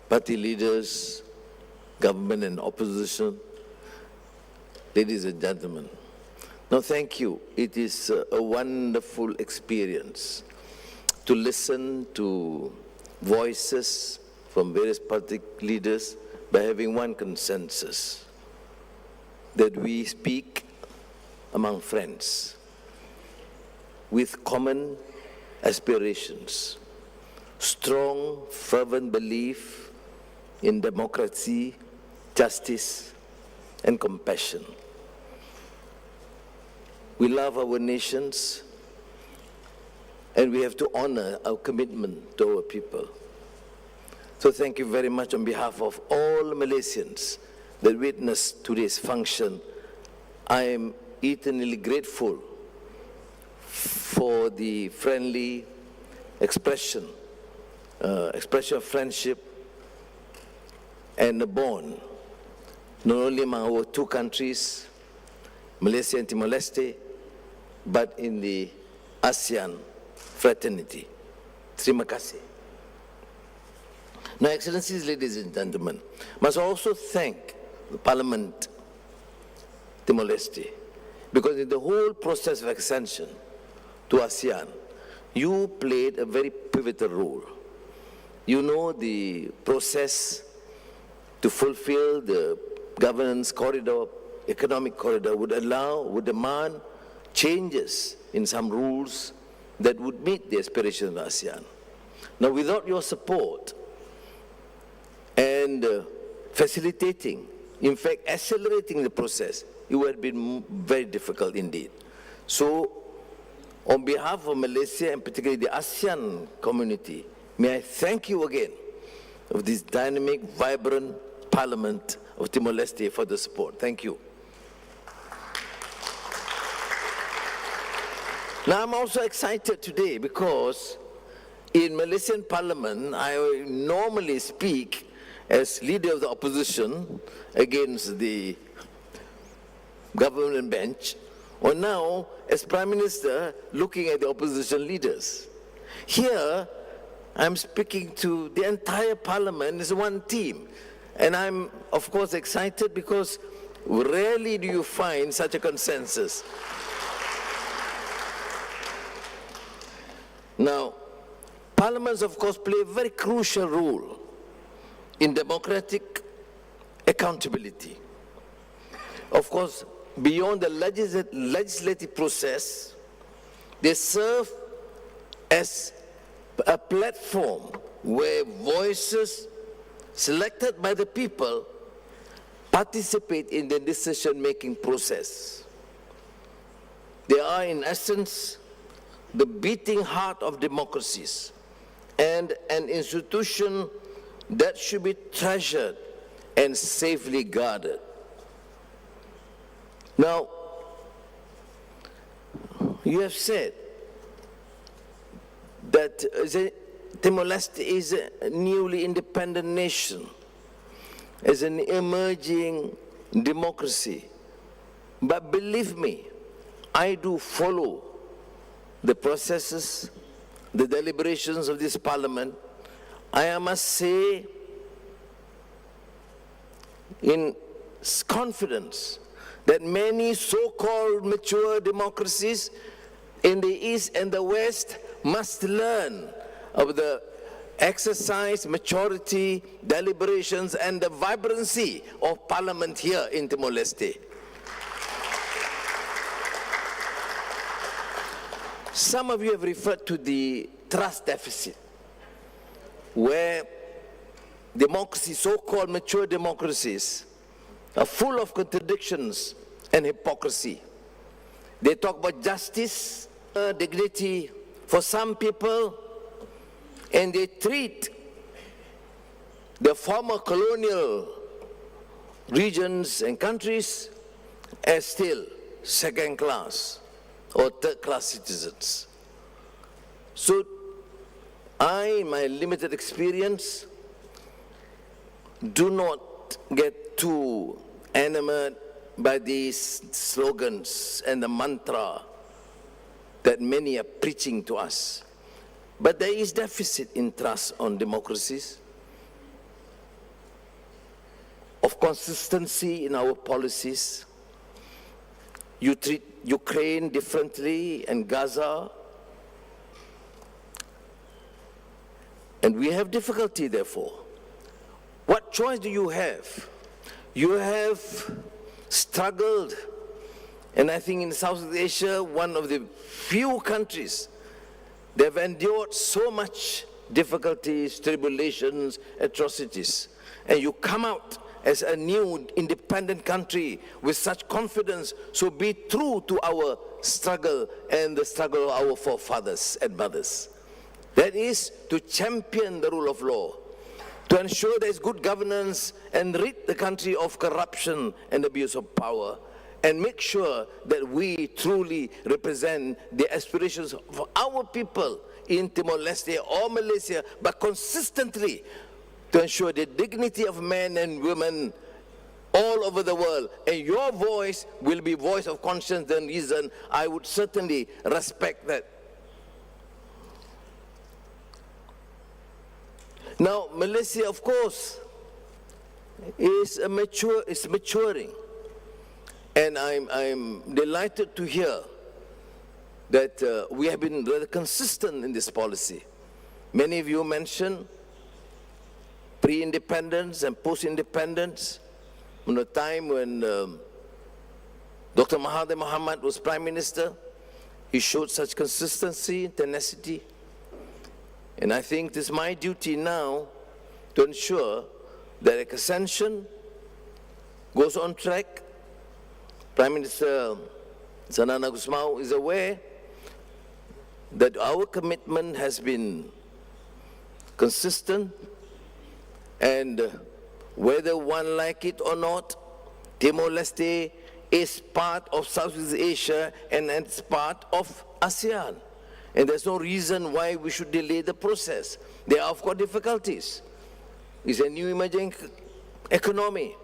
party leaders, government and opposition, ladies and gentlemen. No, thank you. It is a wonderful experience to listen to voices from various party leaders by having one consensus, that we speak among friends with common aspirations, strong, fervent belief in democracy, justice, and compassion. We love our nations, and we have to honor our commitment to our people. So thank you very much on behalf of all Malaysians that witnessed today's function. I am eternally grateful for the friendly expression of friendship and a bond, not only among our two countries, Malaysia and Timor-Leste, but in the ASEAN fraternity. Terima kasih. Now, Excellencies, ladies and gentlemen, must also thank the Parliament Timor-Leste, because in the whole process of accession to ASEAN, you played a very pivotal role. You know the process to fulfill the governance corridor, economic corridor would demand changes in some rules that would meet the aspirations of ASEAN. Now, without your support and facilitating, in fact, accelerating the process, it would have been very difficult indeed. So, on behalf of Malaysia and particularly the ASEAN community, may I thank you again of this dynamic, vibrant Parliament of Timor-Leste for the support. Thank you. Now, I'm also excited today because in Malaysian Parliament, I normally speak as leader of the opposition against the government bench, or now as Prime Minister looking at the opposition leaders. Here, I'm speaking to the entire Parliament as one team. And I'm, of course, excited because rarely do you find such a consensus. Now, parliaments, of course, play a very crucial role in democratic accountability. Of course, beyond the legislative process, they serve as a platform where voices selected by the people participate in the decision-making process. They are, in essence, the beating heart of democracies and an institution that should be treasured and safely guarded. Now, you have said that Timor-Leste is a newly independent nation, as an emerging democracy. But believe me, I do follow the processes, the deliberations of this parliament. I must say, in confidence, that many so-called mature democracies in the East and the West must learn of the exercise, maturity, deliberations, and the vibrancy of parliament here in Timor-Leste. Some of you have referred to the trust deficit, where democracies, so-called mature democracies, are full of contradictions and hypocrisy. They talk about justice, dignity for some people, and they treat the former colonial regions and countries as still second-class or third-class citizens. So I, in my limited experience, do not get too enamored by these slogans and the mantra that many are preaching to us. But there is deficit in trust on democracies, of consistency in our policies. You treat Ukraine differently and Gaza, and we have difficulty therefore. What choice do you have? You have struggled, and I think in Southeast Asia, one of the few countries that have endured so much difficulties, tribulations, atrocities, and you come out as a new independent country with such confidence. So be true to our struggle and the struggle of our forefathers and mothers. That is to champion the rule of law, to ensure there is good governance and rid the country of corruption and abuse of power, and make sure that we truly represent the aspirations of our people in Timor-Leste or Malaysia, but consistently to ensure the dignity of men and women all over the world. And your voice will be voice of conscience and reason. I would certainly respect that. Now, Malaysia, of course, is maturing. And I'm delighted to hear that we have been rather consistent in this policy. Many of you mentioned pre-independence and post-independence, in a time when Dr. Mahathir Mohamad was Prime Minister. He showed such consistency, tenacity. And I think it is my duty now to ensure that ascension goes on track. Prime Minister Zanana Gusmao is aware that our commitment has been consistent, and whether one like it or not, Timor-Leste is part of Southeast Asia and it's part of ASEAN. And there's no reason why we should delay the process. There are, of course, difficulties. It's a new emerging economy.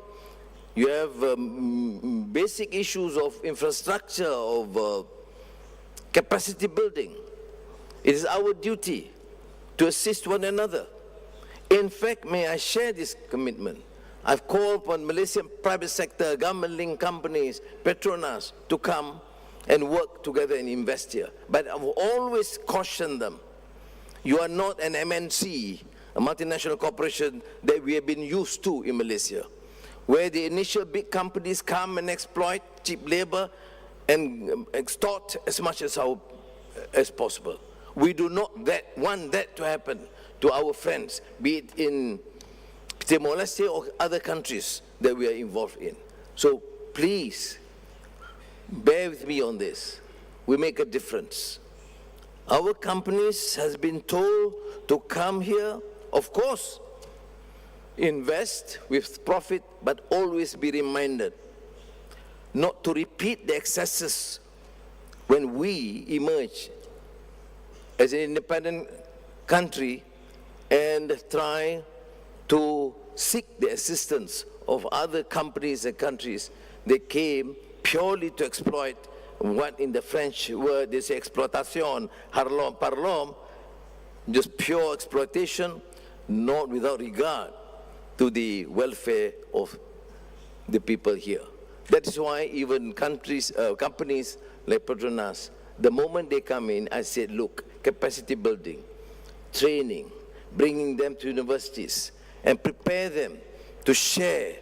You have basic issues of infrastructure, of capacity building. It is our duty to assist one another. In fact, may I share this commitment? I've called upon Malaysian private sector, government-linked companies, Petronas, to come and work together and invest here. But I've always cautioned them, you are not an MNC, a multinational corporation that we have been used to in Malaysia, where the initial big companies come and exploit cheap labor and extort as much as possible. We do not want that to happen to our friends, be it in Timor-Leste or other countries that we are involved in. So please, bear with me on this. We make a difference. Our companies has been told to come here, of course, invest with profit, but always be reminded not to repeat the excesses when we emerge as an independent country and try to seek the assistance of other companies and countries. They came purely to exploit what in the French word they say exploitation, harlom, parlom, just pure exploitation, not without regard to the welfare of the people here. That is why even companies like Petronas, the moment they come in, I said, look, capacity building, training, bringing them to universities, and prepare them to share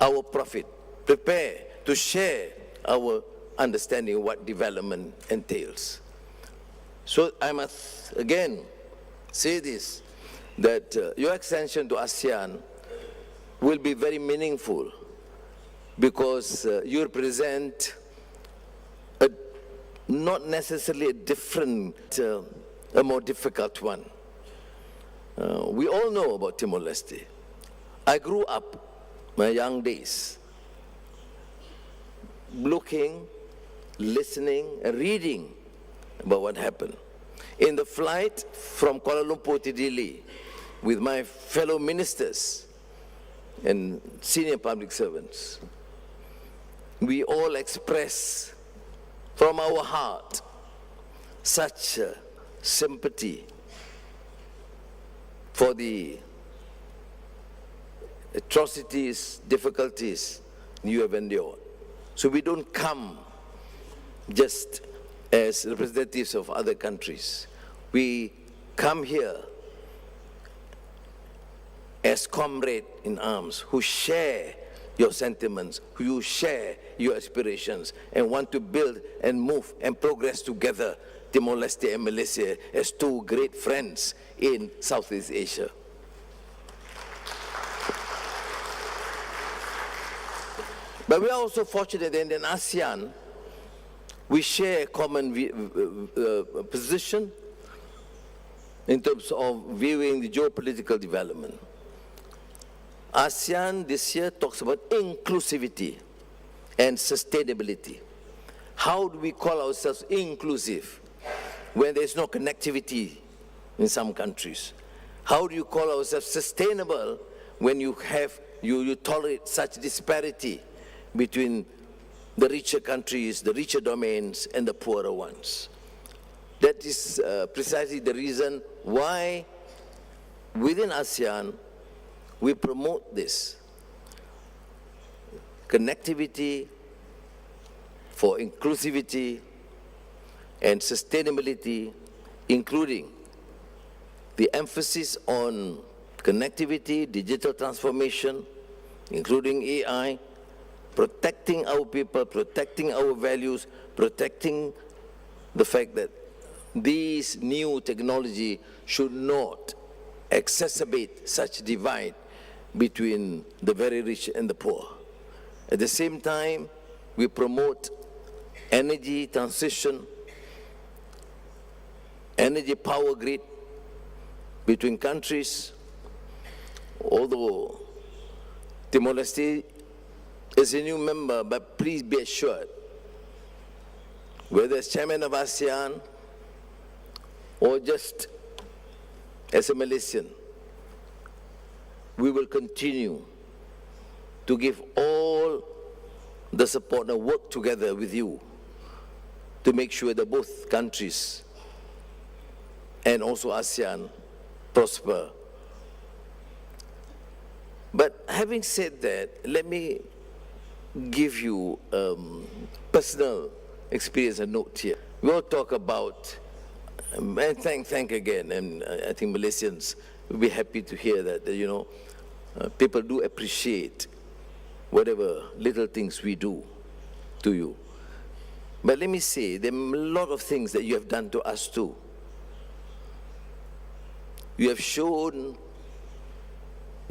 our profit, prepare to share our understanding of what development entails. So I must again say this, that your extension to ASEAN will be very meaningful because you represent not necessarily a different, a more difficult one. We all know about Timor-Leste. I grew up my young days looking, listening, and reading about what happened. In the flight from Kuala Lumpur to Delhi with my fellow ministers and senior public servants, we all express from our heart such sympathy for the atrocities, difficulties you have endured. So we don't come just as representatives of other countries. We come here as comrades in arms who share your sentiments, who share your aspirations, and want to build and move and progress together, Timor-Leste and Malaysia, as two great friends in Southeast Asia. But we are also fortunate that in ASEAN, we share a common position in terms of viewing the geopolitical development. ASEAN this year talks about inclusivity and sustainability. How do we call ourselves inclusive when there's no connectivity in some countries? How do you call ourselves sustainable when you tolerate such disparity between the richer countries, the richer domains, and the poorer ones? That is precisely the reason why within ASEAN we promote this connectivity for inclusivity and sustainability, including the emphasis on connectivity, digital transformation, including AI, protecting our people, protecting our values, protecting the fact that these new technology should not exacerbate such divide between the very rich and the poor. At the same time, we promote energy transition, energy power grid between countries. Although Timor-Leste is a new member, but please be assured, whether as chairman of ASEAN or just as a Malaysian, we will continue to give all the support and work together with you to make sure that both countries and also ASEAN prosper. But having said that, let me give you personal experience and note here. We all talk about, and thank again, and I think Malaysians will be happy to hear that, you know, people do appreciate whatever little things we do to you. But let me say, there are a lot of things that you have done to us too. You have shown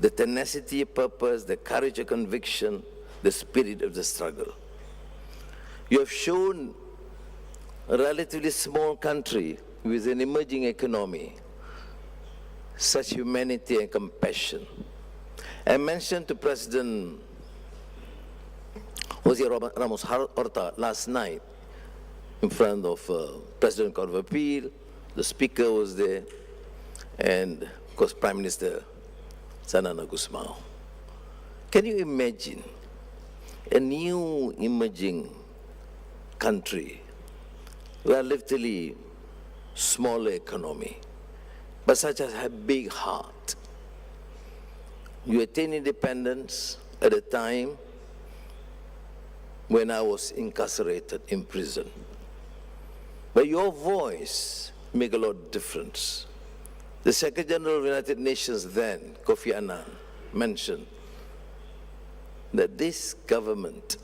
the tenacity of purpose, the courage of conviction, the spirit of the struggle. You have shown a relatively small country with an emerging economy such humanity and compassion. I mentioned to President Jose Ramos Horta last night in front of President Court of Appeal, the Speaker was there, and of course Prime Minister Sanana Gusmao. Can you imagine a new emerging country, relatively smaller economy, but such as a big heart? You attained independence at a time when I was incarcerated in prison. But your voice make a lot of difference. The Secretary General of the United Nations then, Kofi Annan, mentioned that this government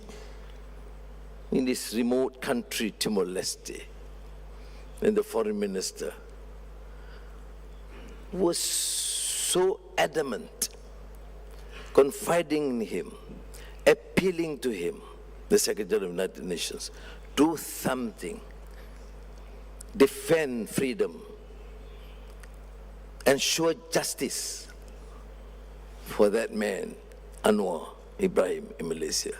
in this remote country, Timor-Leste, and the foreign minister was so adamant, confiding in him, appealing to him, the Secretary of the United Nations, do something, defend freedom, ensure justice for that man, Anwar Ibrahim in Malaysia.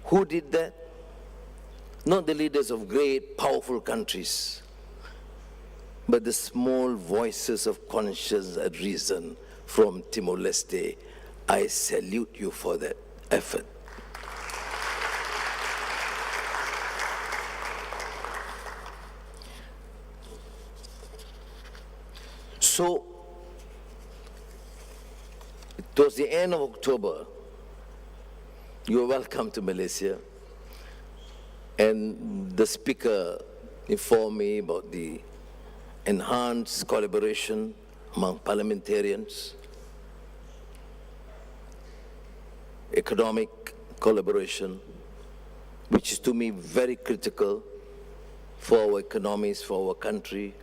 Who did that? Not the leaders of great, powerful countries, but the small voices of conscience and reason from Timor-Leste. I salute you for that effort. So, towards the end of October, you were welcome to Malaysia, and the Speaker informed me about the enhanced collaboration among parliamentarians, economic collaboration, which is to me very critical for our economies, for our country,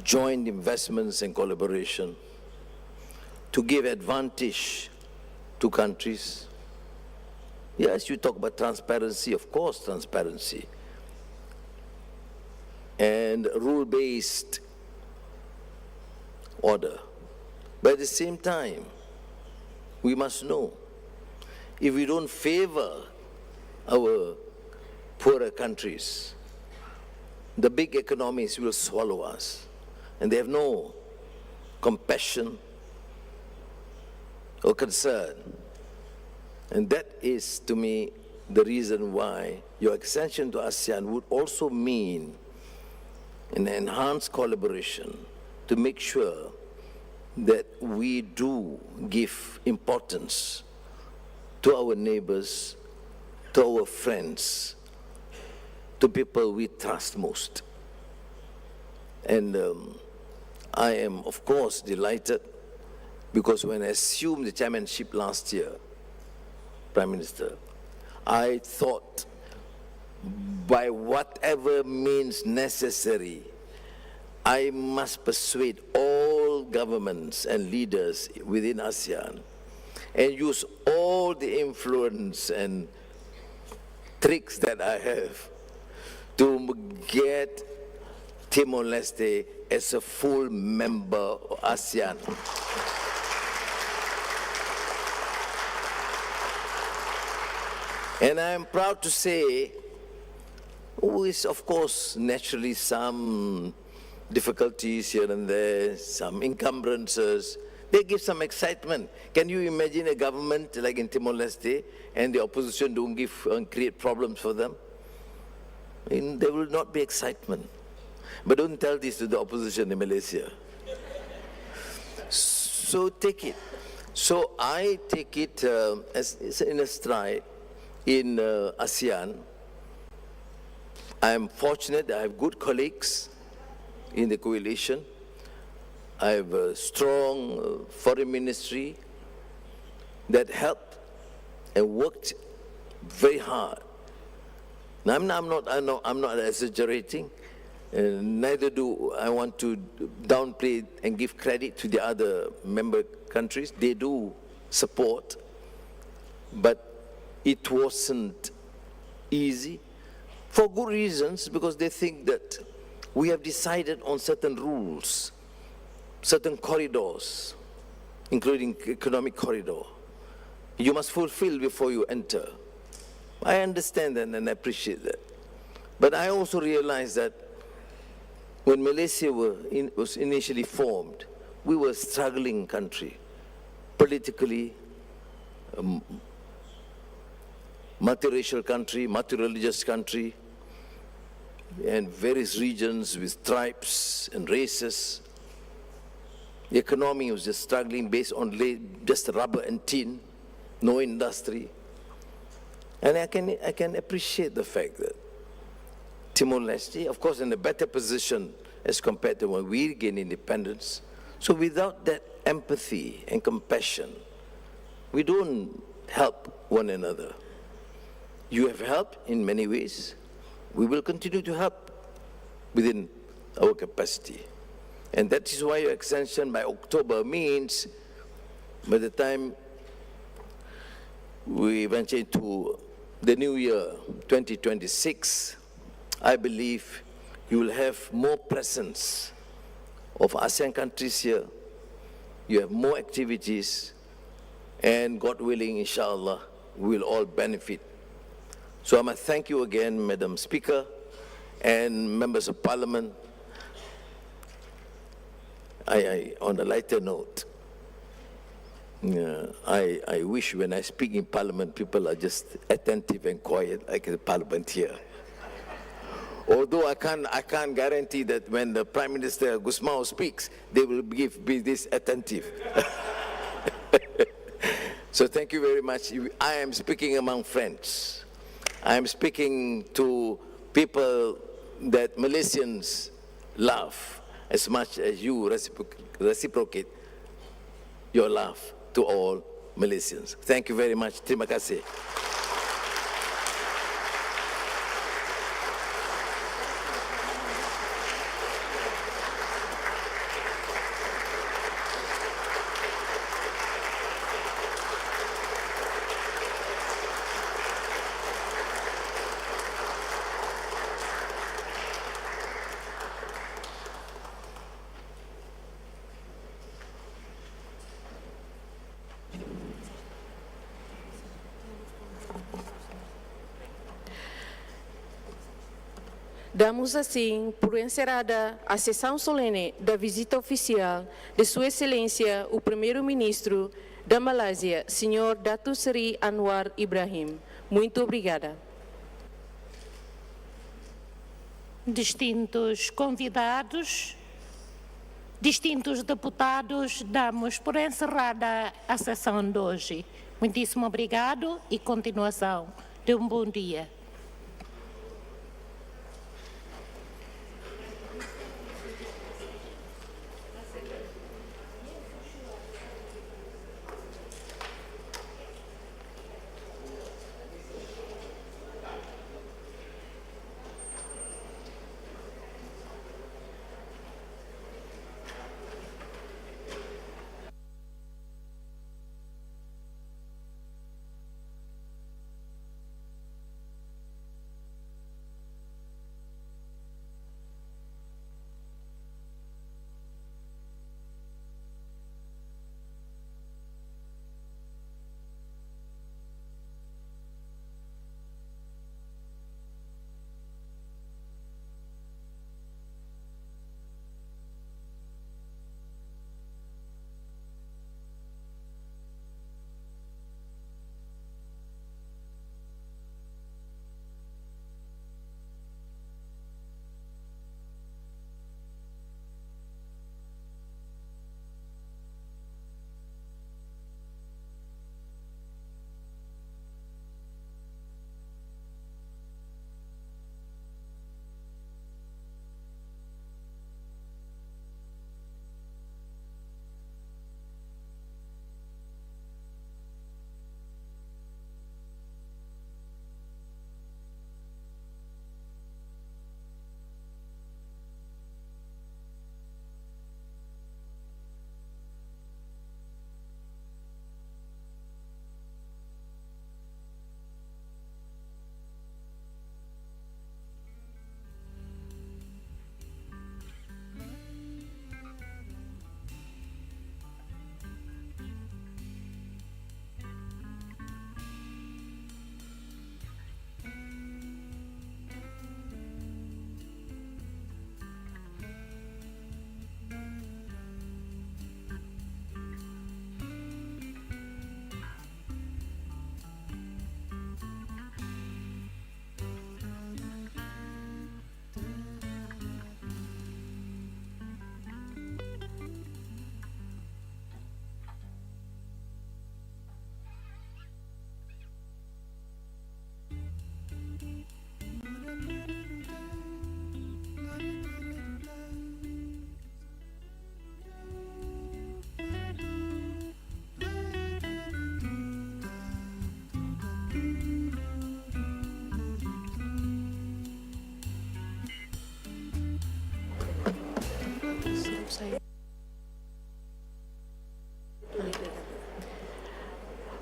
joint investments and collaboration to give advantage to countries. Yes, you talk about transparency, of course, transparency, and rule-based order. But at the same time, we must know, if we don't favor our poorer countries, the big economies will swallow us, and they have no compassion or concern. And that is, to me, the reason why your extension to ASEAN would also mean an enhanced collaboration to make sure that we do give importance to our neighbors, to our friends, to people we trust most. And I am, of course, delighted because when I assumed the chairmanship last year, Prime Minister, I thought by whatever means necessary, I must persuade all governments and leaders within ASEAN and use all the influence and tricks that I have to get Timor-Leste as a full member of ASEAN. And I am proud to say, with, of course, naturally some difficulties here and there, some encumbrances, they give some excitement. Can you imagine a government like in Timor-Leste and the opposition don't give and create problems for them? And there will not be excitement. But don't tell this to the opposition in Malaysia. So take it. So I take it as in a stride in ASEAN. I am fortunate I have good colleagues in the coalition. I have a strong foreign ministry that helped and worked very hard. Now, I'm not exaggerating. Neither do I want to downplay and give credit to the other member countries. They do support, but it wasn't easy for good reasons, because they think that we have decided on certain rules, certain corridors, including economic corridor. You must fulfill before you enter. I understand that and I appreciate that. But I also realize that when Malaysia was initially formed, we were a struggling country, politically, multiracial country, multireligious country, and various regions with tribes and races. The economy was just struggling based on just rubber and tin, no industry. And I can appreciate the fact that Timor-Leste, of course, in a better position as compared to when we gained independence. So without that empathy and compassion, we don't help one another. You have helped in many ways. We will continue to help within our capacity. And that is why your extension by October means by the time we venture into the new year, 2026, I believe you will have more presence of ASEAN countries here. You have more activities, and God willing, inshallah, we will all benefit. So I must thank you again, Madam Speaker and members of Parliament. On a lighter note, I wish when I speak in Parliament, people are just attentive and quiet, like the Parliament here. Although I can't guarantee that when the Prime Minister Gusmao speaks, they will be this attentive. So thank you very much. I am speaking among friends. I am speaking to people that Malaysians love as much as you reciprocate your love to all Malaysians. Thank you very much. Terima kasih. Damos assim por encerrada a sessão solene da visita oficial de Sua Excelência o Primeiro-Ministro da Malásia, Sr. Datuk Seri Anwar Ibrahim. Muito obrigada. Distintos convidados, distintos deputados, damos por encerrada a sessão de hoje. Muitíssimo obrigado e continuação de um bom dia.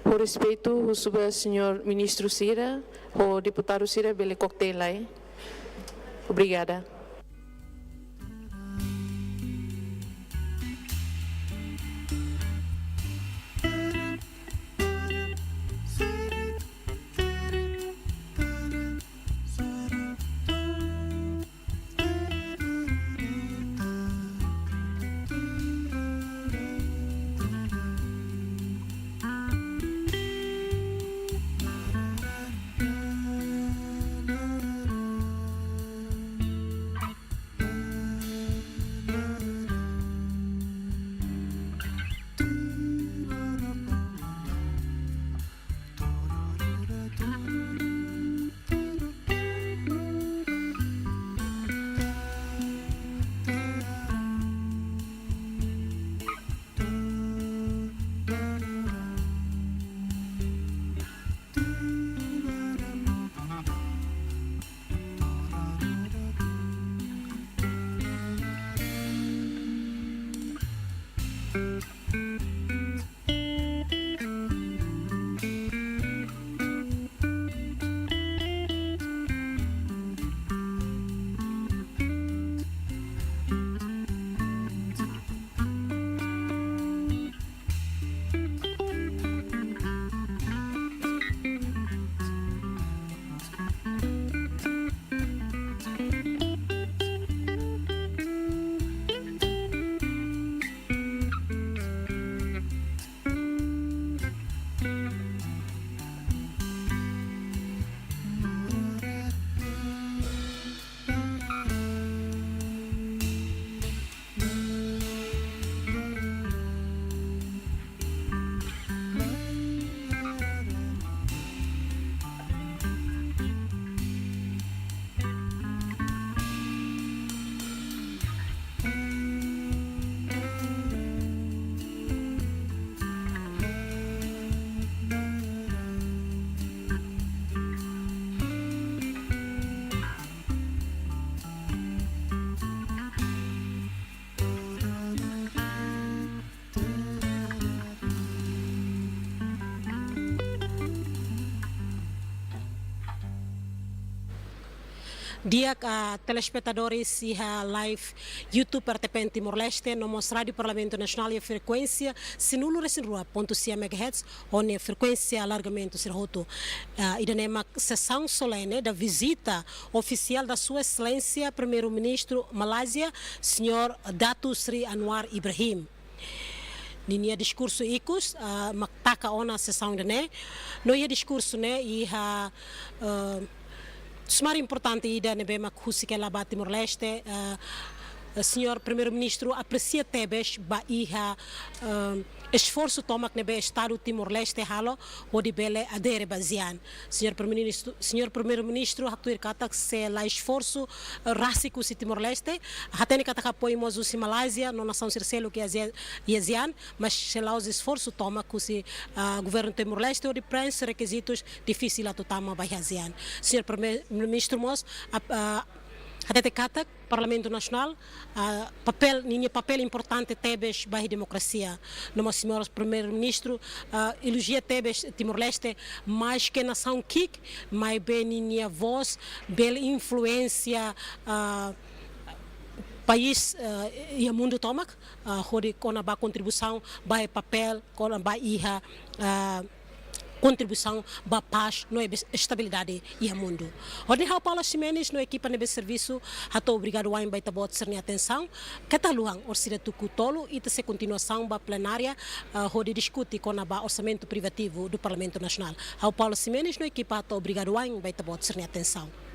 Por respeito, o senhor ministro Sira, o deputado Sira, bele coquetel aí. Obrigada. Dia telespectadores e live YouTube RTP Timor-Leste, no rádio Parlamento Nacional e a frequência sinulo resinrua.6 MHz, onde a frequência alargamento serroto. E da sessão solene da visita oficial da Sua Excelência Primeiro-Ministro Malásia, Sr. Dato Sri Anwar Ibrahim. Ninia discurso ikus, maktaka ona sessão de né, no ia discurso né e sumar importante ida nebe makhusike lá Timor-Leste, senhor primeiro-ministro aprecia tebes ba iha esforço toma que nebe estado Timor-Leste halo odi bele adere bazian. Senhor primeiro-ministro haktuir kata se la esforço rásico si Timor-Leste, hatene kata apoiamos usi Malásia no nação circelo que azian, mas se lá os esforço toma que si governo Timor-Leste odi prens requisitos difícil a totama ba azian. Senhor primeiro-ministro mos até kata Parlamento Nacional papel importante tebes ba democracia. No senhor primeiro-ministro elogia tebes Timor-Leste mais que nação kik, mais bem ninha voz, bela influência país e o mundo tomak, onde com a contribuição ba papel com a iha contribuição para a paz, não é estabilidade e o mundo. Onde há Paulo Ximenes, no equipa de serviço, estou obrigado a embaixar a ser atenção, Cataluão, orçira tucu tolo e se continuação da plenária, onde discute com o orçamento privativo do Parlamento Nacional. Há Paulo Ximenes, no equipa, estou obrigado a embaixar a ser atenção.